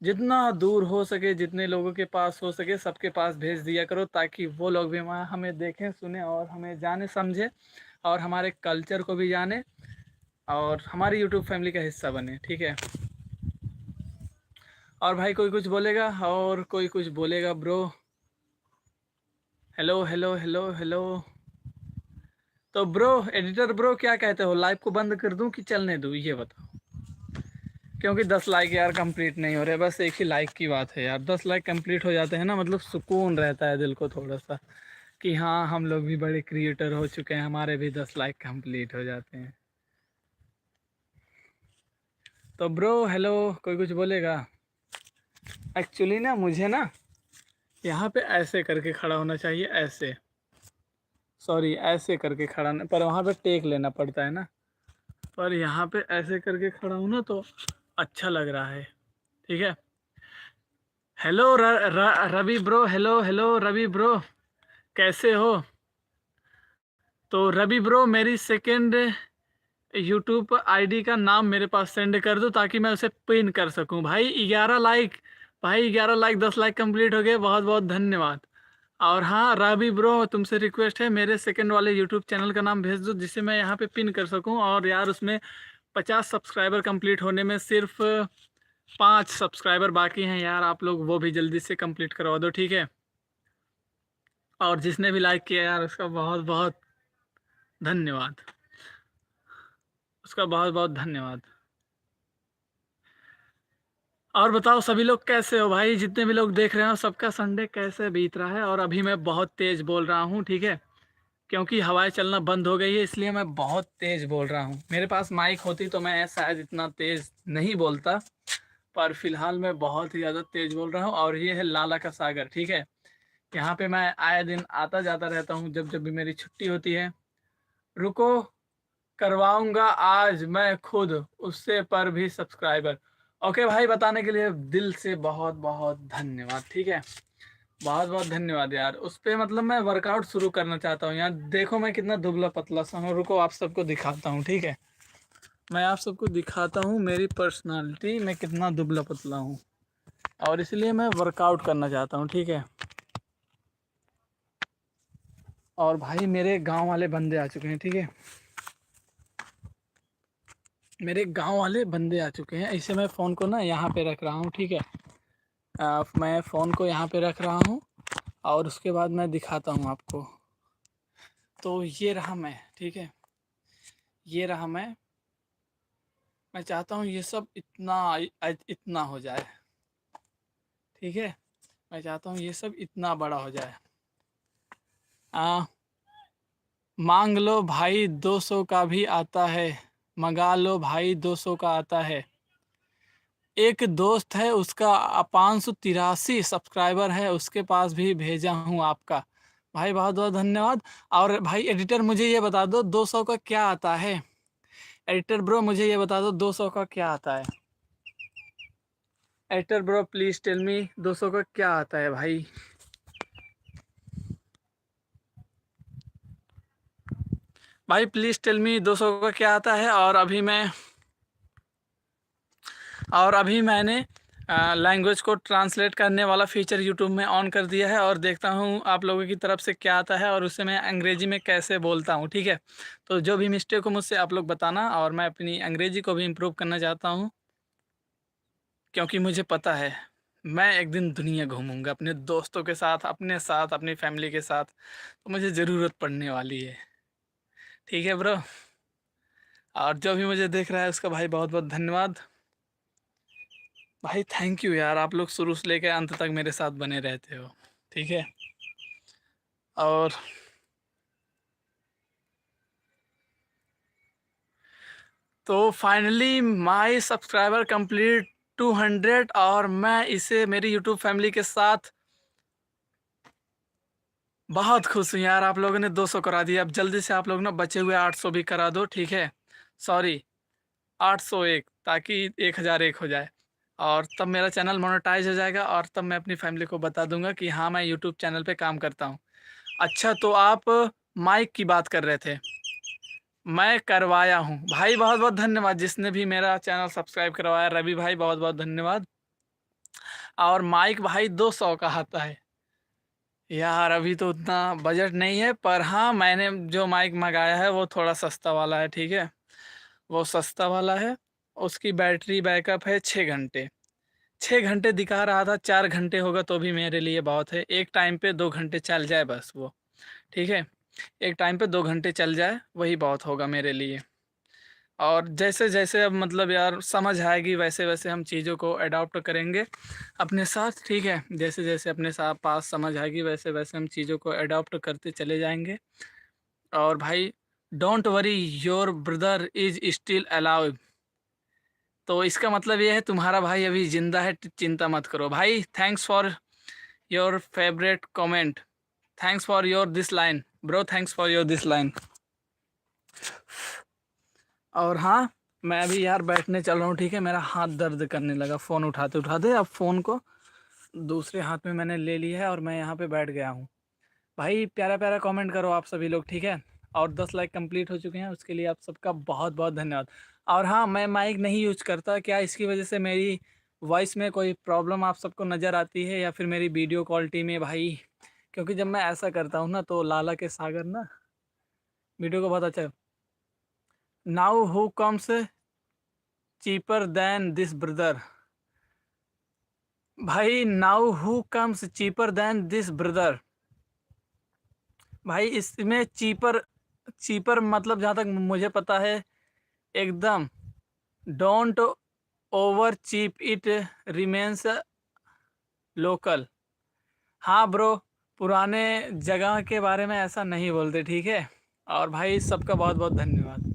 जितना दूर हो सके, जितने लोगों के पास हो सके सबके पास भेज दिया करो, ताकि वो लोग भी हमें देखें सुने और हमें जाने समझे और हमारे कल्चर को भी जाने और हमारी यूट्यूब फैमिली का हिस्सा बने, ठीक है। और भाई कोई कुछ बोलेगा, और कोई कुछ बोलेगा bro? Hello hello hello hello. तो ब्रो, एडिटर ब्रो क्या कहते हो, लाइव को बंद कर दूं कि चलने दूं, ये बताओ। क्योंकि 10 लाइक यार कंप्लीट नहीं हो रहे, बस एक ही लाइक की बात है यार। 10 लाइक कंप्लीट हो जाते हैं ना, मतलब सुकून रहता है दिल को थोड़ा सा, कि हाँ हम लोग भी बड़े क्रिएटर हो चुके हैं, हमारे भी 10 लाइक कंप्लीट हो जाते हैं। तो ब्रो हेलो, कोई कुछ बोलेगा? एक्चुअली ना मुझे ना यहाँ पे ऐसे करके खड़ा होना चाहिए, ऐसे, सॉरी ऐसे करके खड़ा नहीं, पर वहाँ पे टेक लेना पड़ता है ना, पर यहाँ पे ऐसे करके खड़ा हूँ ना तो अच्छा लग रहा है, ठीक है। Hello Ravi bro, hello hello Ravi bro, कैसे हो? तो रवि ब्रो मेरी सेकंड यूट्यूब आईडी का नाम मेरे पास सेंड कर दो, ताकि मैं उसे पिन कर सकूं। भाई 11 लाइक, भाई 11 लाइक, 10 लाइक कंप्लीट हो गए, बहुत बहुत धन्यवाद। और हाँ रवि ब्रो, तुमसे रिक्वेस्ट है, मेरे सेकंड वाले यूट्यूब चैनल का नाम भेज दो, जिससे मैं यहाँ पे पिन कर सकूं। और यार उसमें 50 सब्सक्राइबर कंप्लीट होने में सिर्फ 5 सब्सक्राइबर बाकी हैं यार, आप लोग वो भी जल्दी से कंप्लीट करवा दो, ठीक है। और जिसने भी लाइक किया यार उसका बहुत बहुत धन्यवाद, उसका बहुत बहुत धन्यवाद। और बताओ सभी लोग कैसे हो भाई, जितने भी लोग देख रहे हो सबका संडे कैसे बीत रहा है? और अभी मैं बहुत तेज़ बोल रहा हूँ, ठीक है, क्योंकि हवाएं चलना बंद हो गई है, इसलिए मैं बहुत तेज़ बोल रहा हूँ। मेरे पास माइक होती तो मैं शायद इतना तेज़ नहीं बोलता, पर फिलहाल मैं बहुत ही ज़्यादा तेज़ बोल रहा हूँ। और ये है लाला का सागर, ठीक है। यहाँ पे मैं आए दिन आता जाता रहता हूँ जब जब भी मेरी छुट्टी होती है। रुको, करवाऊंगा आज मैं खुद उससे पर भी सब्सक्राइबर। ओके भाई, बताने के लिए दिल से बहुत बहुत धन्यवाद, ठीक है। बहुत बहुत धन्यवाद यार। उस पे मतलब मैं वर्कआउट शुरू करना चाहता हूँ यार। देखो मैं कितना दुबला पतला सा हूँ, रुको आप सबको दिखाता हूँ, ठीक है। मैं आप सबको दिखाता हूँ मेरी पर्सनालिटी, मैं कितना दुबला पतला हूँ, और इसलिए मैं वर्कआउट करना चाहता हूँ, ठीक है। और भाई मेरे गांव वाले बंदे आ चुके हैं, ठीक है, मेरे गांव वाले बंदे आ चुके हैं। इसे मैं फ़ोन को ना यहाँ पे रख रहा हूँ, ठीक है। मैं फ़ोन को यहाँ पे रख रहा हूँ, और उसके बाद मैं दिखाता हूँ आपको। तो ये रहा मैं, ठीक है, ये रहा मैं चाहता हूँ ये सब इतना इतना हो जाए, ठीक है। मैं चाहता हूँ ये सब इतना बड़ा हो जाए। आ, मांग लो भाई 200 का भी आता है, मंगा लो भाई 200 का आता है। एक दोस्त है उसका 583 सब्सक्राइबर है, उसके पास भी भेजा हूँ आपका। भाई बहुत बहुत धन्यवाद। और भाई एडिटर मुझे ये बता दो 200 का क्या आता है? एडिटर ब्रो मुझे ये बता दो 200 का क्या आता है? Editor bro please tell me 200 का क्या आता है भाई? भाई प्लीज़ टेल मी 200 का क्या आता है। और अभी मैंने लैंग्वेज को ट्रांसलेट करने वाला फीचर यूट्यूब में ऑन कर दिया है, और देखता हूँ आप लोगों की तरफ से क्या आता है और उससे मैं अंग्रेजी में कैसे बोलता हूँ, ठीक है। तो जो भी मिस्टेक हो मुझसे आप लोग बताना, और मैं अपनी अंग्रेजी को भी इम्प्रूव करना चाहता हूँ, क्योंकि मुझे पता है मैं एक दिन दुनिया घूमूंगा अपने दोस्तों के साथ, अपने साथ, अपनी फैमिली के साथ, तो मुझे ज़रूरत पड़ने वाली है, ठीक है ब्रो। और जो भी मुझे देख रहा है उसका भाई बहुत बहुत धन्यवाद। भाई थैंक यू यार, आप लोग शुरू से लेकर अंत तक मेरे साथ बने रहते हो, ठीक है। और तो फाइनली माय सब्सक्राइबर कंप्लीट 200, और मैं इसे मेरी यूट्यूब फैमिली के साथ बहुत खुश हूँ यार। आप लोगों ने 200 करा दिया, अब जल्दी से आप लोग ना बचे हुए 800 भी करा दो, ठीक है। सॉरी, 801, ताकि 1001 हो जाए, और तब मेरा चैनल मोनेटाइज हो जाएगा, और तब मैं अपनी फैमिली को बता दूंगा कि हाँ मैं यूट्यूब चैनल पे काम करता हूँ। अच्छा, तो आप माइक की बात कर रहे थे, मैं करवाया हूँ भाई। बहुत बहुत धन्यवाद जिसने भी मेरा चैनल सब्सक्राइब करवाया, रवि भाई बहुत बहुत धन्यवाद। और माइक भाई 200 का आता है यार, अभी तो उतना बजट नहीं है, पर हाँ मैंने जो माइक मंगाया है वो थोड़ा सस्ता वाला है, ठीक है। वो सस्ता वाला है, उसकी बैटरी बैकअप है 6 घंटे। 6 घंटे दिखा रहा था, 4 घंटे होगा तो भी मेरे लिए बहुत है। एक टाइम पे 2 घंटे चल जाए बस वो, ठीक है। एक टाइम पे 2 घंटे चल जाए वही बहुत होगा मेरे लिए। और जैसे जैसे अब मतलब यार समझ आएगी वैसे वैसे हम चीज़ों को अडॉप्ट करेंगे अपने साथ, ठीक है। जैसे जैसे अपने साथ पास समझ आएगी वैसे वैसे हम चीज़ों को अडॉप्ट करते चले जाएंगे। और भाई don't worry, your brother is still alive. तो इसका मतलब ये है तुम्हारा भाई अभी जिंदा है, चिंता मत करो भाई। Thanks for your favourite comment, thanks for your this line bro, thanks for your this line. और हाँ, मैं अभी यार बैठने चल रहा हूँ, ठीक है। मेरा हाथ दर्द करने लगा फ़ोन उठाते उठाते। अब फ़ोन को दूसरे हाथ में मैंने ले लिया है और मैं यहाँ पे बैठ गया हूँ। भाई प्यारा प्यारा कमेंट करो आप सभी लोग, ठीक है। और 10 लाइक कंप्लीट हो चुके हैं, उसके लिए आप सबका बहुत बहुत धन्यवाद। और हाँ, मैं माइक नहीं यूज करता, क्या इसकी वजह से मेरी वॉइस में कोई प्रॉब्लम आप सबको नज़र आती है, या फिर मेरी वीडियो क्वालिटी में भाई? क्योंकि जब मैं ऐसा करता हूँ ना तो लाला के सागर ना वीडियो को बहुत अच्छा। Now who comes cheaper than this brother? भाई now who comes cheaper than this brother? भाई इसमें चीपर, चीपर मतलब जहाँ तक मुझे पता है एकदम don't over cheap it remains local. हाँ ब्रो, पुराने जगह के बारे में ऐसा नहीं बोलते, ठीक है। और भाई सबका बहुत बहुत धन्यवाद।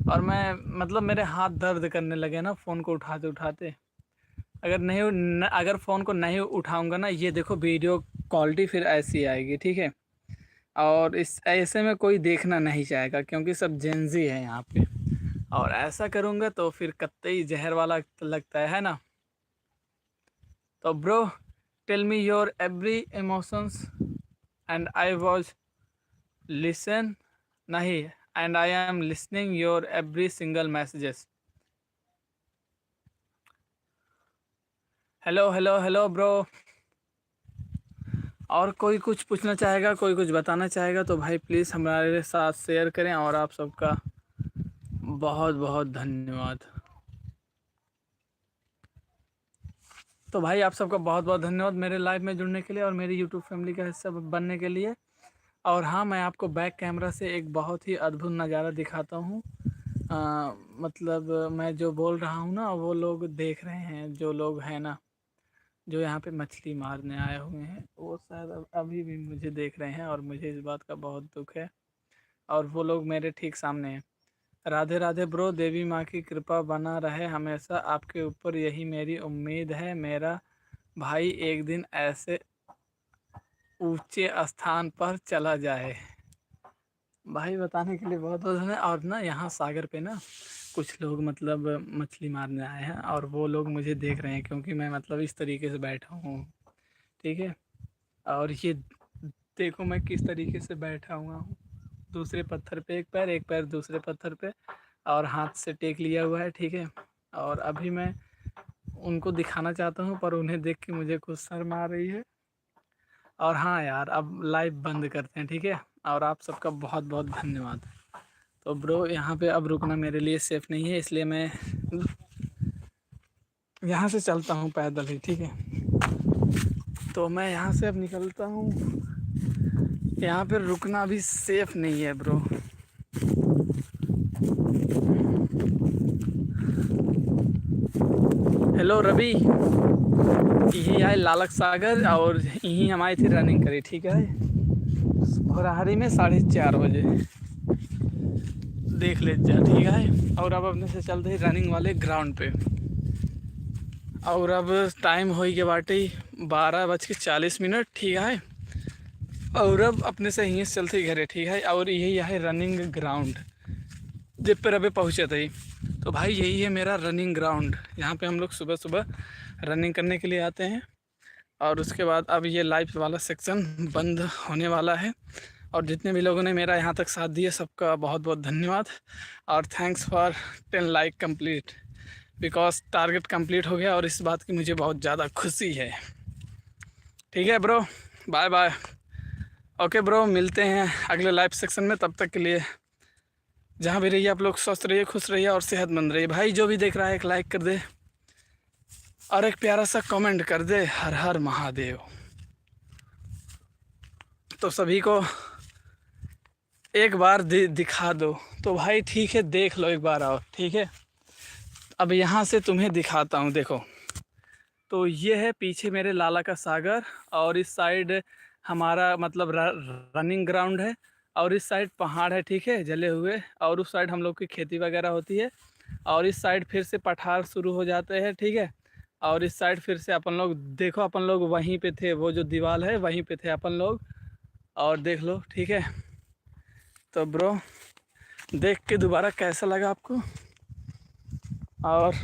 और मैं मतलब मेरे हाथ दर्द करने लगे ना फ़ोन को उठाते उठाते। अगर नहीं अगर फ़ोन को नहीं उठाऊंगा ना, ये देखो वीडियो क्वालिटी फिर ऐसी आएगी, ठीक है। और इस ऐसे में कोई देखना नहीं चाहेगा क्योंकि सब जेंजी है यहाँ पे। और ऐसा करूँगा तो फिर कतई जहर वाला लगता है ना। तो bro, tell me your every emotions and I was listen, नहीं, and I am listening your every single messages. Hello hello hello bro. और कोई कुछ पूछना चाहेगा, कोई कुछ बताना चाहेगा तो भाई प्लीज़ हमारे साथ शेयर करें। और आप सबका बहुत बहुत धन्यवाद। तो भाई आप सबका बहुत बहुत धन्यवाद मेरे लाइव में जुड़ने के लिए और मेरी यूट्यूब फैमिली का हिस्सा बनने के लिए। और हाँ, मैं आपको बैक कैमरा से एक बहुत ही अद्भुत नज़ारा दिखाता हूँ। मतलब मैं जो बोल रहा हूँ ना वो लोग देख रहे हैं, जो लोग हैं ना जो यहाँ पे मछली मारने आए हुए हैं, वो शायद अभी भी मुझे देख रहे हैं और मुझे इस बात का बहुत दुख है। और वो लोग मेरे ठीक सामने हैं। राधे राधे ब्रो, देवी माँ की कृपा बना रहे हमेशा आपके ऊपर, यही मेरी उम्मीद है। मेरा भाई एक दिन ऐसे ऊंचे स्थान पर चला जाए। भाई बताने के लिए बहुत बहुत धन्यवाद। और ना यहाँ सागर पे ना कुछ लोग मतलब मछली मारने आए हैं और वो लोग मुझे देख रहे हैं क्योंकि मैं मतलब इस तरीके से बैठा हूँ, ठीक है। और ये देखो मैं किस तरीके से बैठा हुआ हूँ, दूसरे पत्थर पे एक पैर दूसरे पत्थर पे, और हाथ से टेक लिया हुआ है, ठीक है। और अभी मैं उनको दिखाना चाहता हूँ पर उन्हें देख के मुझे कुछ शर्म आ रही है। और हाँ यार, अब लाइव बंद करते हैं, ठीक है। और आप सबका बहुत बहुत धन्यवाद। तो ब्रो यहाँ पे अब रुकना मेरे लिए सेफ़ नहीं है, इसलिए मैं यहाँ से चलता हूँ पैदल ही, ठीक है। तो मैं यहाँ से अब निकलता हूँ, यहाँ पे रुकना भी सेफ़ नहीं है ब्रो। हेलो। हेलो रवि, यही आए लालक सागर और यहीं हम आए थे रनिंग करी, ठीक है। भोरहरी में 4:30 बजे देख ले जा, ठीक है। और अब अपने से चलते हैं रनिंग वाले ग्राउंड पे। और अब टाइम हो गया बाटे 12:40, ठीक है। और अब अपने से यहीं से चलते घरे, ठीक है। और यही है रनिंग ग्राउंड जब पर अभी पहुँचे थे। तो भाई यही है मेरा रनिंग ग्राउंड, यहाँ पे हम लोग सुबह सुबह रनिंग करने के लिए आते हैं। और उसके बाद अब ये लाइव वाला सेक्शन बंद होने वाला है। और जितने भी लोगों ने मेरा यहाँ तक साथ दिया सबका बहुत बहुत धन्यवाद। और thanks for 10 like complete, because target complete हो गया और इस बात की मुझे बहुत ज़्यादा खुशी है। ठीक है bro, bye bye. Okay bro, मिलते हैं अगले लाइव सेक्शन में। तब तक के लिए जहाँ भी रहिए आप लोग स्वस्थ रहिए, खुश रहिए और सेहतमंद रहिए। भाई जो भी देख रहा है एक लाइक कर दे और एक प्यारा सा कमेंट कर दे, हर हर महादेव। तो सभी को एक बार दिखा दो। तो भाई ठीक है, देख लो एक बार और, ठीक है। अब यहाँ से तुम्हें दिखाता हूँ, देखो। तो ये है पीछे मेरे लाला का सागर, और इस साइड हमारा मतलब रनिंग ग्राउंड है, और इस साइड पहाड़ है, ठीक है, जले हुए। और उस साइड हम लोग की खेती वगैरह होती है। और इस साइड फिर से पठार शुरू हो जाते हैं, ठीक है। और इस साइड फिर से अपन लोग, देखो अपन लोग वहीं पे थे, वो जो दीवार है वहीं पे थे अपन लोग, और देख लो, ठीक है। तो ब्रो देख के दोबारा कैसा लगा आपको, और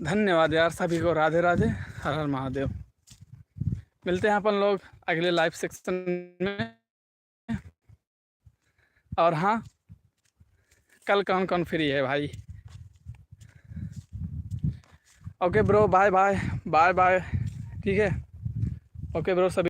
धन्यवाद यार सभी को, राधे राधे, हर हर महादेव। मिलते हैं अपन लोग अगले लाइव सेक्शन में। और हाँ, कल कौन कौन फ्री है भाई। Okay bro, bye bye bye bye, ठीक है। ओके ब्रो सभी।